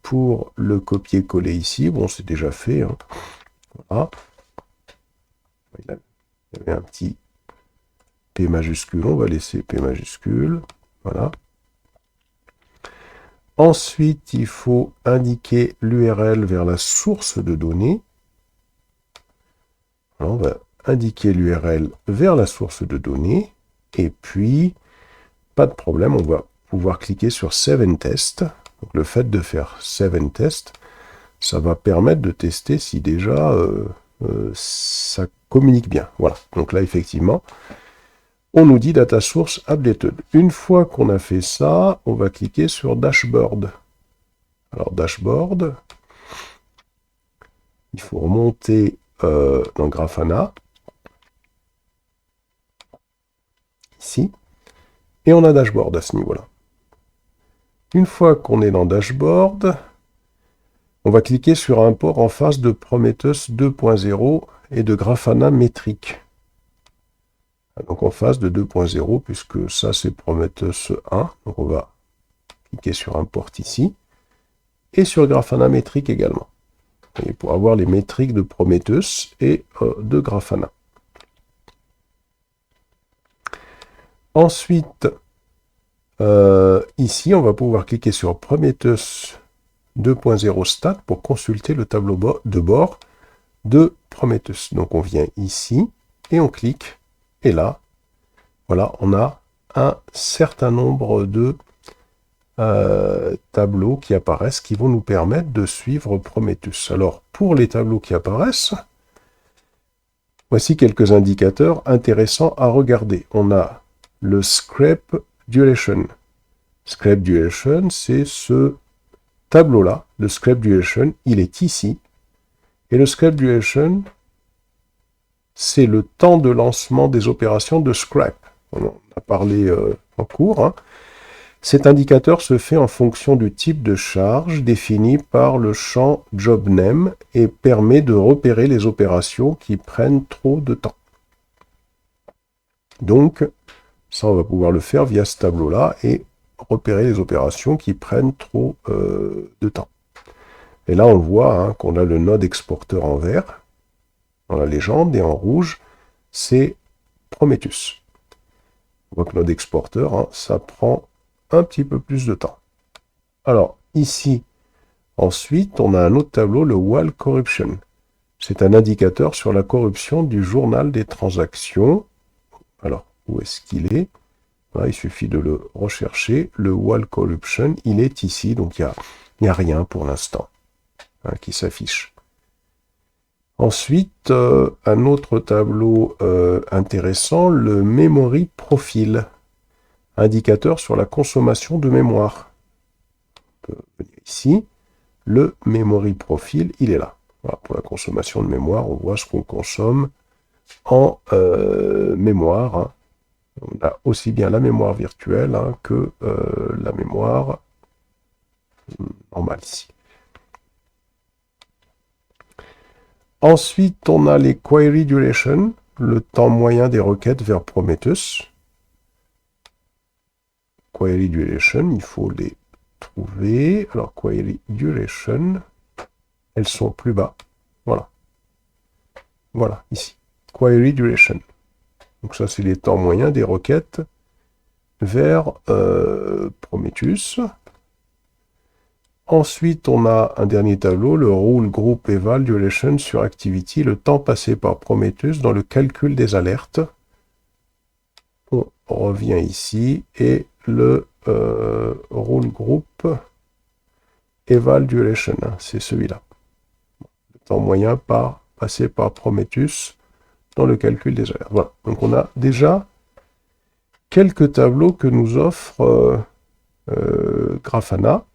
pour le copier-coller ici. Bon, c'est déjà fait. Hein. Voilà. Il y avait un petit P majuscule. On va laisser P majuscule. Voilà. Ensuite, il faut indiquer l'URL vers la source de données. Alors, on va indiquer l'URL vers la source de données. Et puis, pas de problème, on va pouvoir cliquer sur Save and Test. Donc, le fait de faire Save and Test, ça va permettre de tester si déjà ça communique bien. Voilà, donc là, effectivement, on nous dit Data Source Updated. Une fois qu'on a fait ça, on va cliquer sur Dashboard. Alors, Dashboard, il faut remonter dans Grafana, ici, et on a Dashboard à ce niveau-là. Une fois qu'on est dans Dashboard, on va cliquer sur un port en face de Prometheus 2.0 et de Grafana métrique. Donc en face de 2.0, puisque ça c'est Prometheus 1. Donc on va cliquer sur un port ici. Et sur Grafana métrique également. Et pour avoir les métriques de Prometheus et de Grafana. Ensuite, ici, on va pouvoir cliquer sur Prometheus 2.0 Stat pour consulter le tableau de bord de Prometheus. Donc on vient ici et on clique. Et là, voilà, on a un certain nombre de tableaux qui apparaissent qui vont nous permettre de suivre Prometheus. Alors, pour les tableaux qui apparaissent, voici quelques indicateurs intéressants à regarder. On a le Scrape Duration. Scrape Duration, c'est ce tableau-là. Le Scrape Duration, il est ici. Et le Scrape Duration, c'est le temps de lancement des opérations de scrap. On en a parlé en cours. Hein. Cet indicateur se fait en fonction du type de charge défini par le champ JobName et permet de repérer les opérations qui prennent trop de temps. Donc, ça, on va pouvoir le faire via ce tableau-là et repérer les opérations qui prennent trop de temps. Et là, on voit hein, qu'on a le node exporteur en vert, dans la légende, et en rouge, c'est Prometheus. On voit que node exporteur, hein, ça prend un petit peu plus de temps. Alors, ici, ensuite, on a un autre tableau, le Wall Corruption. C'est un indicateur sur la corruption du journal des transactions. Alors, où est-ce qu'il est? Voilà, il suffit de le rechercher. Le Wall Corruption, il est ici, donc il n'y a rien pour l'instant hein, qui s'affiche. Ensuite, un autre tableau intéressant, le Memory Profile, indicateur sur la consommation de mémoire. On peut venir ici, le Memory Profile, il est là. Voilà, pour la consommation de mémoire, on voit ce qu'on consomme en mémoire. Hein. On a aussi bien la mémoire virtuelle hein, que la mémoire normale ici. Ensuite, on a les Query Duration, le temps moyen des requêtes vers Prometheus. Query Duration, il faut les trouver. Alors, Query Duration, elles sont plus bas. Voilà. Voilà, ici. Query Duration. Donc ça, c'est les temps moyens des requêtes vers Prometheus. Ensuite, on a un dernier tableau, le Rule Group Eval Duration sur Activity, le temps passé par Prometheus dans le calcul des alertes. On revient ici et le Rule Group Eval Duration, hein, c'est celui-là. Le temps moyen passé par Prometheus dans le calcul des alertes. Voilà, donc on a déjà quelques tableaux que nous offre Grafana.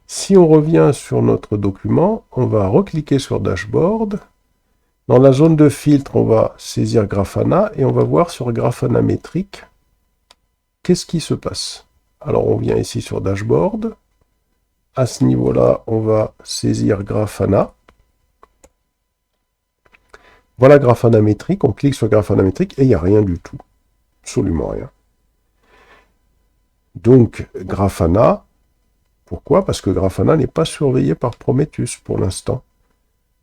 Si on revient sur notre document, on va recliquer sur Dashboard. Dans la zone de filtre, on va saisir Grafana et on va voir sur Grafana métrique qu'est-ce qui se passe. Alors on vient ici sur Dashboard. À ce niveau-là, on va saisir Grafana. Voilà Grafana métrique, on clique sur Grafana métrique et il n'y a rien du tout. Absolument rien. Donc Grafana, pourquoi? Parce que Grafana n'est pas surveillé par Prometheus pour l'instant.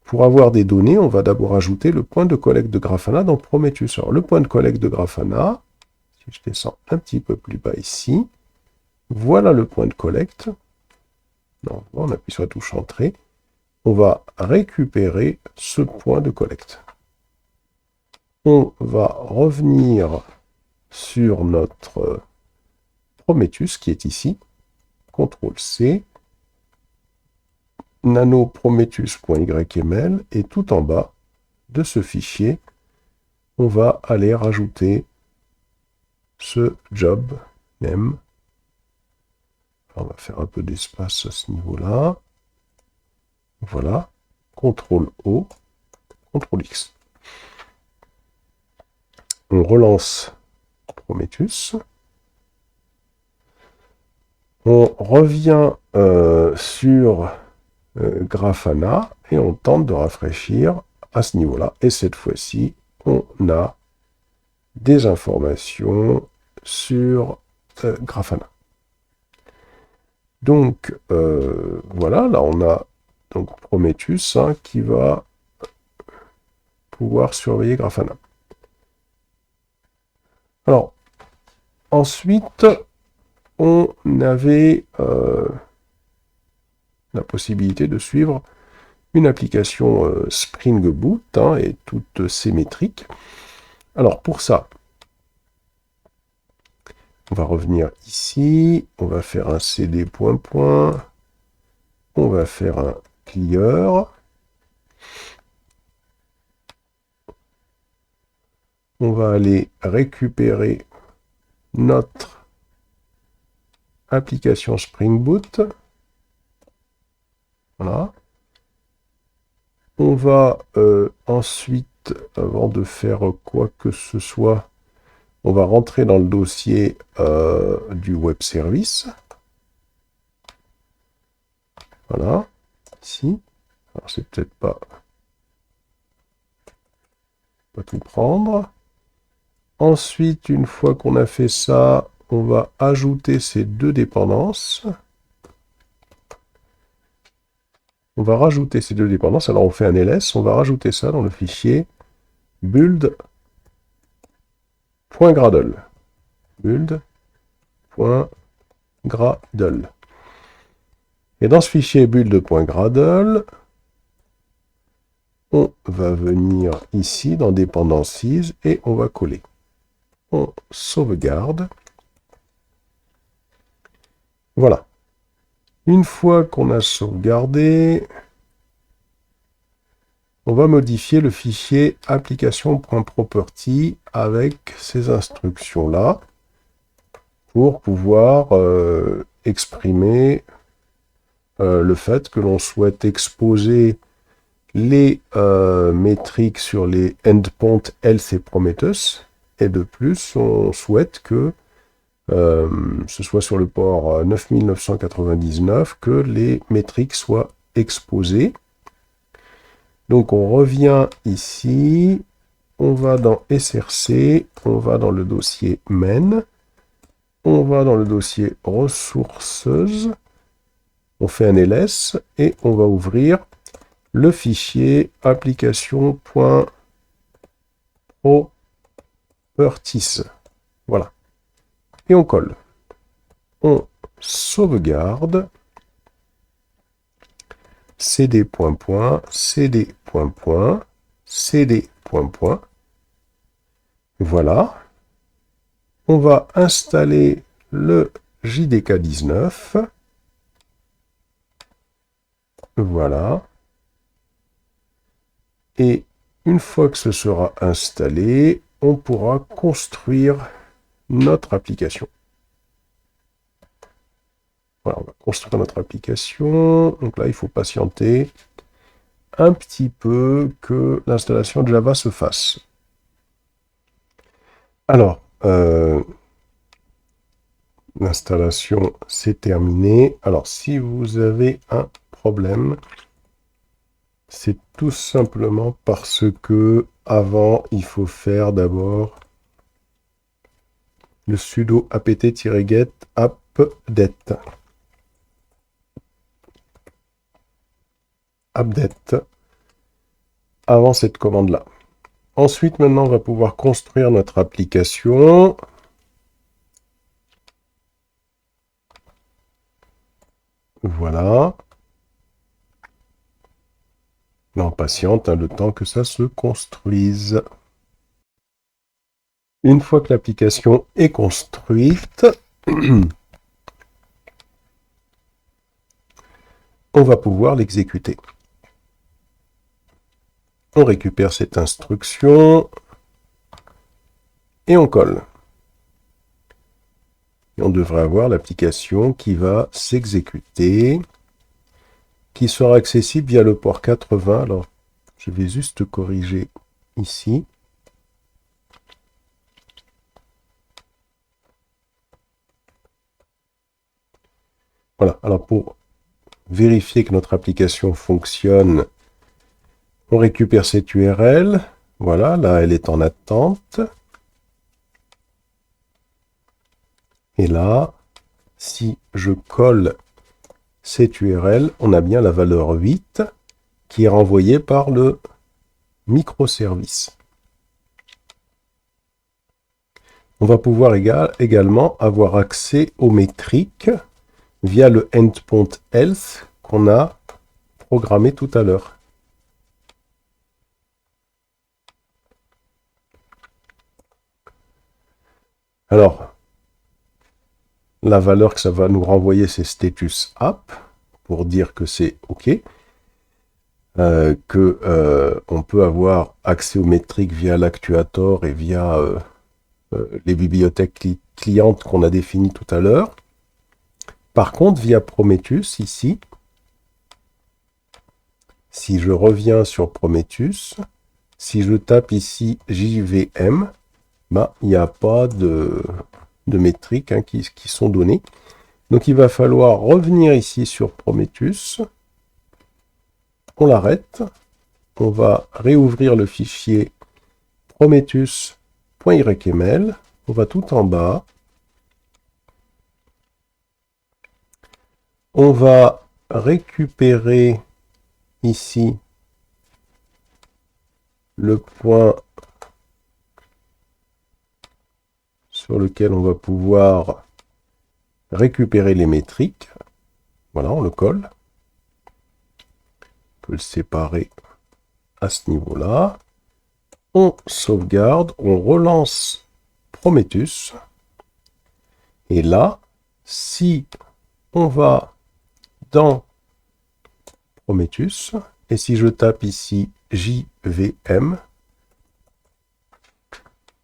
Pour avoir des données, on va d'abord ajouter le point de collecte de Grafana dans Prometheus. Alors, le point de collecte de Grafana, si je descends un petit peu plus bas ici, voilà le point de collecte. Non, on appuie sur la touche Entrée. On va récupérer ce point de collecte. On va revenir sur notre Prometheus qui est ici. CTRL-C, nanoprometheus.yml, et tout en bas de ce fichier, on va aller rajouter ce job name. On va faire un peu d'espace à ce niveau-là. Voilà. CTRL-O, CTRL-X. On relance Prometheus. On revient sur Grafana et on tente de rafraîchir à ce niveau-là. Et cette fois-ci, on a des informations sur Grafana. Donc, voilà, là on a donc Prometheus hein, qui va pouvoir surveiller Grafana. Alors, ensuite, on avait la possibilité de suivre une application Spring Boot hein, et toutes ses métriques. Alors pour ça, on va revenir ici, on va faire un cd point, on va faire un clear, on va aller récupérer notre application Spring Boot. Voilà. On va ensuite, avant de faire quoi que ce soit, on va rentrer dans le dossier du web service. Voilà, ici. Alors c'est peut-être pas tout prendre. Ensuite, une fois qu'on a fait ça, on va ajouter ces deux dépendances. On va rajouter ces deux dépendances. Alors on fait un ls, on va rajouter ça dans le fichier build.gradle. Build.gradle. Et dans ce fichier build.gradle, on va venir ici dans Dependencies et on va coller. On sauvegarde. Voilà. Une fois qu'on a sauvegardé, on va modifier le fichier application.property avec ces instructions-là pour pouvoir exprimer le fait que l'on souhaite exposer les métriques sur les endpoints Health et Prometheus. Et de plus, on souhaite que ce soit sur le port 9999 que les métriques soient exposées. Donc on revient ici, on va dans SRC, on va dans le dossier main, on va dans le dossier ressources, on fait un ls et on va ouvrir le fichier application.properties. Voilà. Et on colle. On sauvegarde. cd. cd. cd. Voilà. On va installer le JDK 19. Voilà. Et une fois que ce sera installé, on pourra construire notre application. Voilà, on va construire notre application. Donc là, il faut patienter un petit peu que l'installation de Java se fasse. Alors, l'installation, c'est terminé. Alors, si vous avez un problème, c'est tout simplement parce que avant, il faut faire d'abord le sudo apt-get update. Update avant cette commande-là. Ensuite, maintenant, on va pouvoir construire notre application. Voilà. Là, on patiente le temps que ça se construise. Une fois que l'application est construite, on va pouvoir l'exécuter. On récupère cette instruction et on colle. Et on devrait avoir l'application qui va s'exécuter, qui sera accessible via le port 80. Alors, je vais juste corriger ici. Voilà, alors pour vérifier que notre application fonctionne, on récupère cette URL. Voilà, là, elle est en attente. Et là, si je colle cette URL, on a bien la valeur 8 qui est renvoyée par le microservice. On va pouvoir également avoir accès aux métriques via le endpoint health qu'on a programmé tout à l'heure. Alors, la valeur que ça va nous renvoyer, c'est status app, pour dire que c'est OK, on peut avoir accès aux métriques via l'actuator et via les bibliothèques clientes qu'on a définies tout à l'heure. Par contre, via Prometheus, ici, si je reviens sur Prometheus, si je tape ici JVM, bah, il n'y a pas de métriques qui sont données. Donc il va falloir revenir ici sur Prometheus. On l'arrête. On va réouvrir le fichier prometheus.yrml. On va tout en bas. On va récupérer ici le point sur lequel on va pouvoir récupérer les métriques. Voilà, on le colle. On peut le séparer à ce niveau-là. On sauvegarde, on relance Prometheus. Et là, si on va dans Prometheus, et si je tape ici JVM.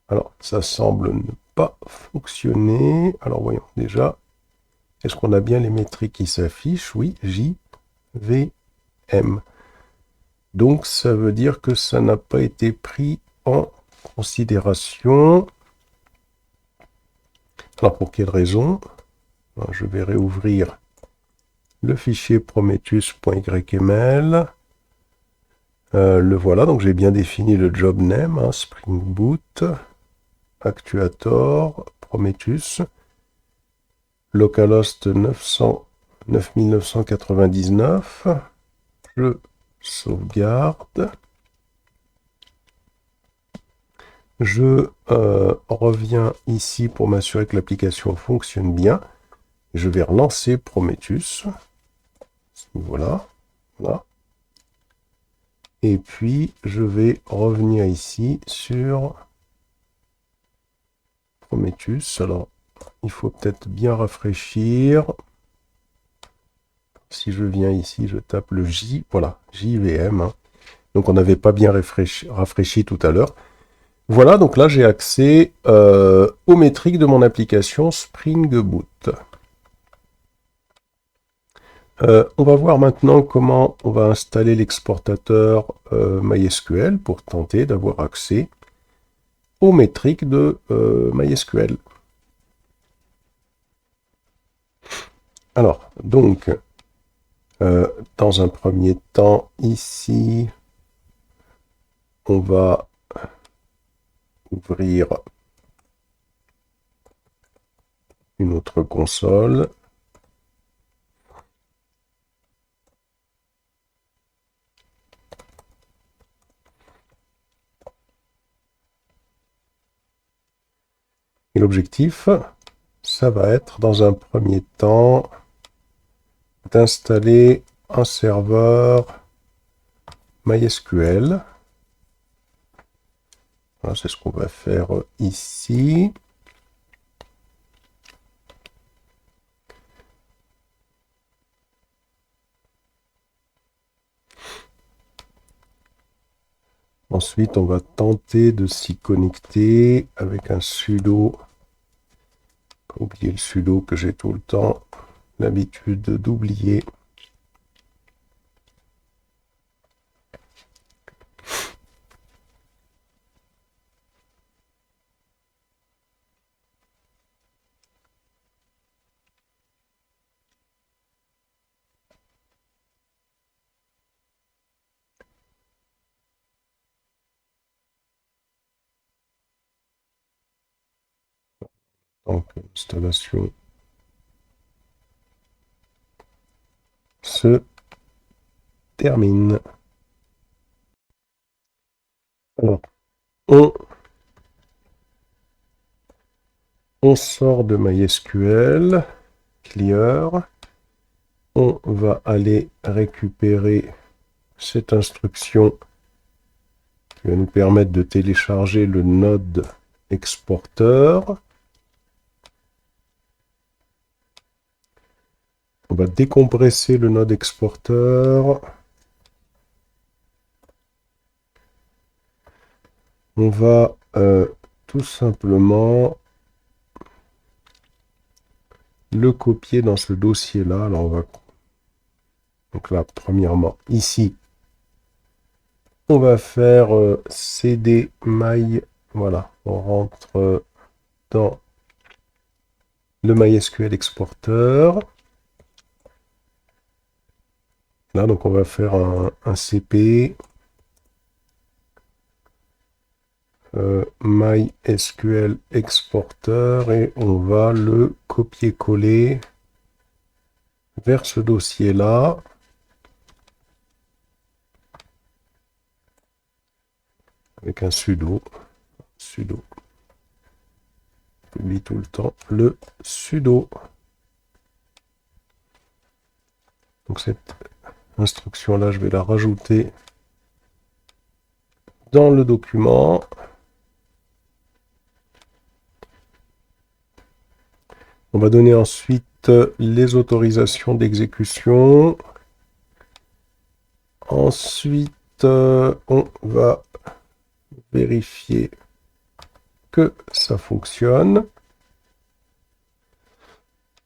Alors, ça semble ne pas fonctionner. Alors, voyons déjà. Est-ce qu'on a bien les métriques qui s'affichent? Oui, JVM. Donc, ça veut dire que ça n'a pas été pris en considération. Alors, pour quelle raison? Je vais réouvrir le fichier prometheus.yml. Le voilà, donc j'ai bien défini le job name, hein, Spring Boot, Actuator, Prometheus, localhost 9999, je sauvegarde, je reviens ici pour m'assurer que l'application fonctionne bien, je vais relancer Prometheus, voilà, voilà. Et puis, je vais revenir ici sur Prometheus. Alors, il faut peut-être bien rafraîchir. Si je viens ici, je tape le J, voilà, JVM. Hein. Donc, on n'avait pas bien rafraîchi tout à l'heure. Voilà, donc là, j'ai accès aux métriques de mon application Spring Boot. On va voir maintenant comment on va installer l'exportateur MySQL pour tenter d'avoir accès aux métriques de MySQL. Alors, donc, dans un premier temps, ici, on va ouvrir une autre console. Et l'objectif, ça va être, dans un premier temps, d'installer un serveur MySQL. Voilà, c'est ce qu'on va faire ici. Ensuite, on va tenter de s'y connecter avec un sudo. Pas oublier le sudo que j'ai tout le temps l'habitude d'oublier. Donc, l'installation se termine. Alors, on sort de MySQL, clear. On va aller récupérer cette instruction qui va nous permettre de télécharger le node exporteur. On va décompresser le node exporteur. On va tout simplement le copier dans ce dossier-là. Alors on va donc là, premièrement, ici, on va faire cd my. Voilà, on rentre dans le MySQL exporteur. Là, donc on va faire un cp MySQL exporteur et on va le copier-coller vers ce dossier-là. Avec un sudo. Sudo. J'oublie tout le temps le sudo. Donc cette instruction-là, je vais la rajouter dans le document. On va donner ensuite les autorisations d'exécution. Ensuite, on va vérifier que ça fonctionne.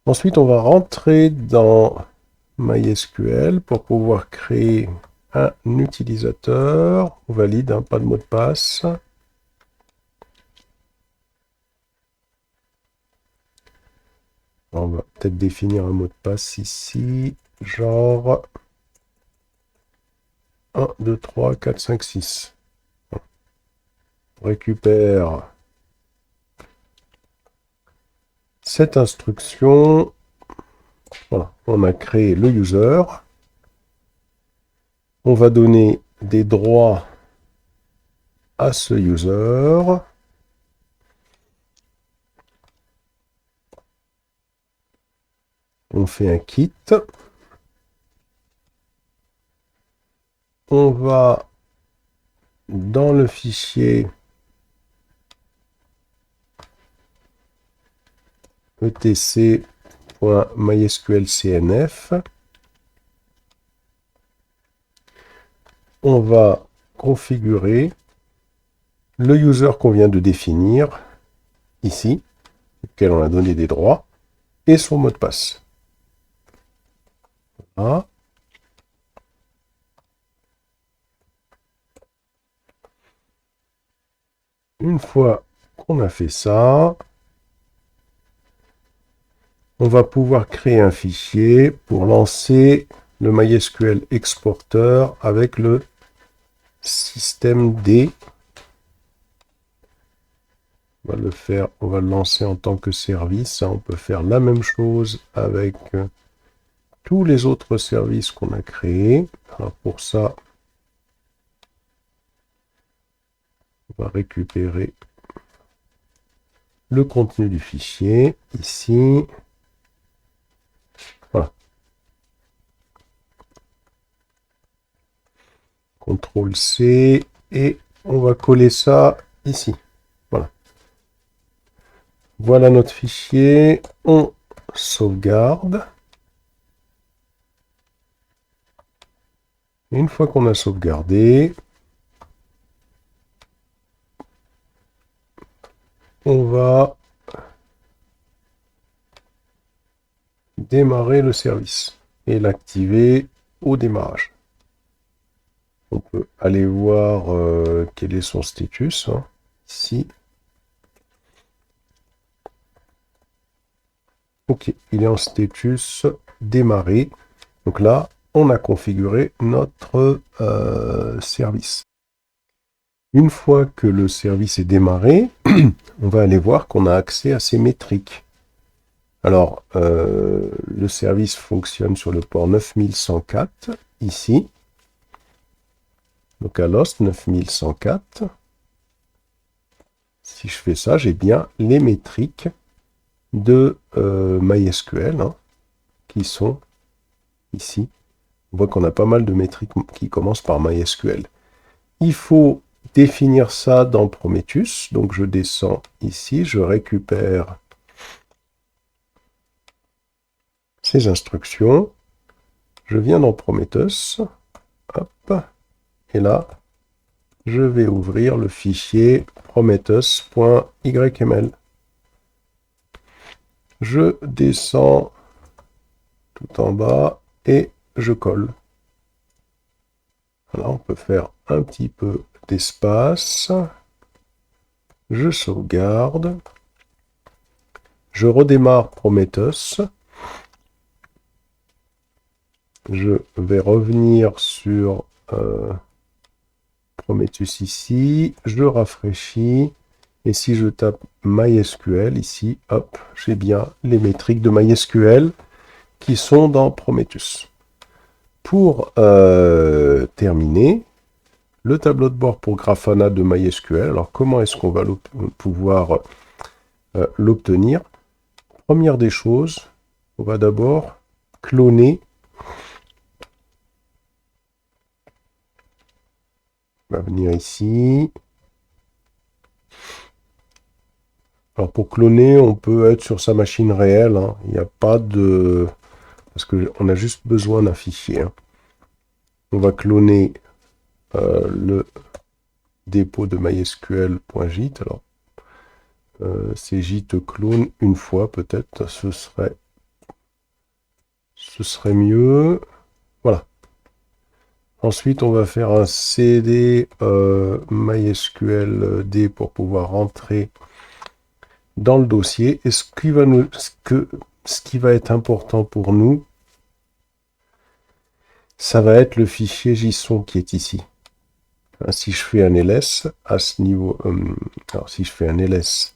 Ensuite, on va rentrer dans MySQL pour pouvoir créer un utilisateur. On valide, hein, pas de mot de passe. On va peut-être définir un mot de passe ici, genre 1, 2, 3, 4, 5, 6. On récupère cette instruction. Voilà, on a créé le user. On va donner des droits à ce user. On fait un kit. On va dans le fichier etc.mysqlcnf. On va configurer le user qu'on vient de définir ici, auquel on a donné des droits, et son mot de passe. Voilà. Une fois qu'on a fait ça, on va pouvoir créer un fichier pour lancer le MySQL exporter avec le système D. On va le faire, on va le lancer en tant que service. On peut faire la même chose avec tous les autres services qu'on a créés. Alors pour ça, on va récupérer le contenu du fichier ici. Voilà. CTRL-C et on va coller ça ici. Voilà. Voilà notre fichier. On sauvegarde. Une fois qu'on a sauvegardé, on va démarrer le service et l'activer au démarrage. On peut aller voir quel est son status, hein, ici. Ok, il est en status démarré. Donc là, on a configuré notre service. Une fois que le service est démarré, on va aller voir qu'on a accès à ces métriques. Alors, le service fonctionne sur le port 9104, ici. Localhost 9104. Si je fais ça, j'ai bien les métriques de MySQL, hein, qui sont ici. On voit qu'on a pas mal de métriques qui commencent par MySQL. Il faut définir ça dans Prometheus. Donc je descends ici, je récupère ces instructions. Je viens dans Prometheus. Hop. Et là, je vais ouvrir le fichier prometheus.yml. Je descends tout en bas et je colle. Voilà, on peut faire un petit peu d'espace. Je sauvegarde. Je redémarre Prometheus. Je vais revenir sur Prometheus ici. Je rafraîchis. Et si je tape MySQL ici, hop, j'ai bien les métriques de MySQL qui sont dans Prometheus. Pour terminer, le tableau de bord pour Grafana de MySQL. Alors, comment est-ce qu'on va pouvoir l'obtenir? Première des choses, on va d'abord cloner. On va venir ici. Alors, pour cloner, on peut être sur sa machine réelle. Hein. Il n'y a pas de... Parce qu'on a juste besoin d'un fichier. Hein. On va cloner le dépôt de MySQL.git. Alors, c'est git clone une fois peut-être, ce serait mieux. Voilà. Ensuite, on va faire un cd MySQLD pour pouvoir rentrer dans le dossier. Et ce qui va être important pour nous, ça va être le fichier JSON qui est ici. Si je fais un ls à ce niveau, alors si je fais un ls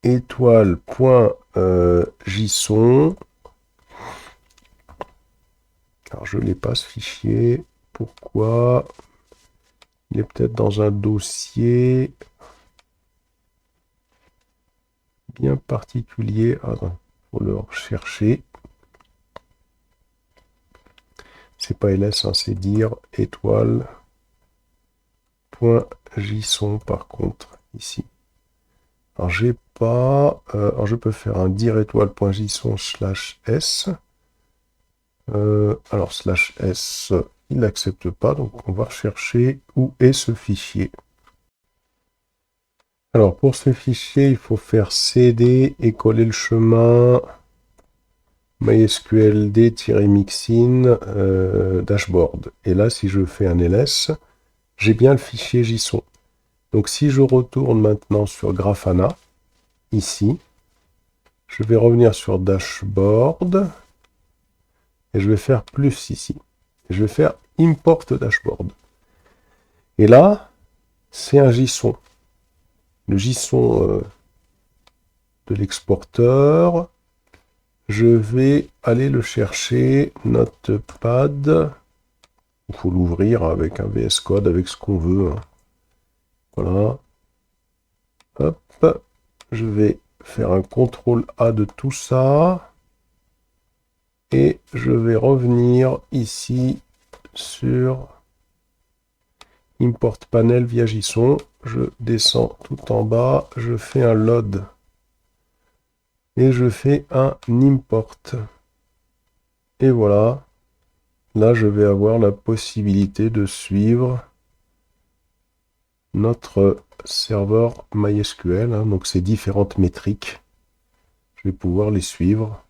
étoile.json, alors je n'ai pas ce fichier, pourquoi? Il est peut-être dans un dossier bien particulier. Attends, faut le rechercher. C'est pas ls, hein, c'est dire étoile.json par contre, ici. Alors j'ai pas. Alors je peux faire un dire étoile.json /s. Alors /s, il n'accepte pas, donc on va rechercher où est ce fichier. Alors pour ce fichier, il faut faire cd et coller le chemin mysqld-mixin dashboard. Et là, si je fais un ls, j'ai bien le fichier JSON. Donc si je retourne maintenant sur Grafana, ici, je vais revenir sur dashboard et je vais faire plus ici. Je vais faire import dashboard. Et là, c'est un JSON. Le JSON de l'exporteur. Je vais aller le chercher, Notepad. Il faut l'ouvrir avec un VS Code, avec ce qu'on veut. Hein. Voilà. Hop. Je vais faire un CTRL-A de tout ça. Et je vais revenir ici sur Import Panel via JSON. Je descends tout en bas. Je fais un load. Et je fais un import. Et voilà. Là, je vais avoir la possibilité de suivre notre serveur MySQL. Hein, donc, ces différentes métriques. Je vais pouvoir les suivre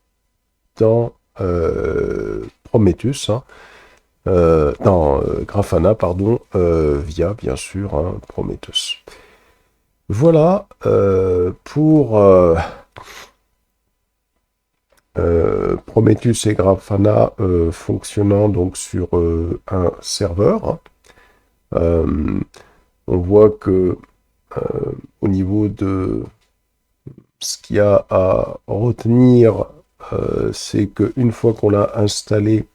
dans Prometheus. Hein, dans Grafana, pardon, via, bien sûr, hein, Prometheus. Voilà pour Prometheus et Grafana fonctionnant donc sur un serveur. Hein. On voit que au niveau de ce qu'il y a à retenir, c'est qu'une fois qu'on l'a installé,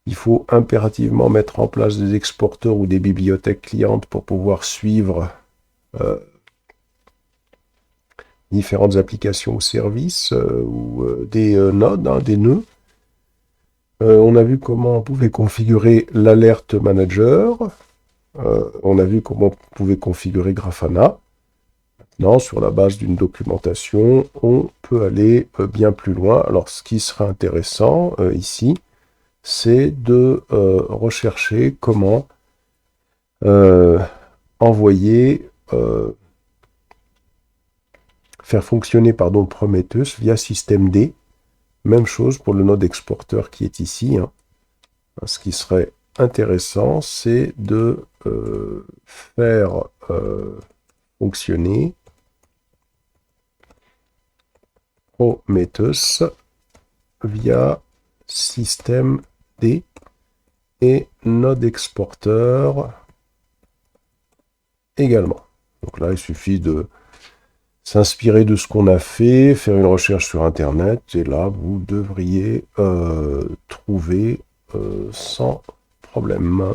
il faut impérativement mettre en place des exporteurs ou des bibliothèques clientes pour pouvoir suivre différentes applications ou services ou des nodes, hein, des nœuds. On a vu comment on pouvait configurer l'alert manager. On a vu comment on pouvait configurer Grafana. Maintenant, sur la base d'une documentation, on peut aller bien plus loin. Alors, ce qui sera intéressant ici, c'est de rechercher comment envoyer, faire fonctionner Prometheus via systemd. Même chose pour le node exporteur qui est ici. Hein. Ce qui serait intéressant, c'est de faire fonctionner Prometheus via systemd et node exporteur également. Donc là, il suffit de s'inspirer de ce qu'on a fait, faire une recherche sur Internet, et là, vous devriez trouver sans problème.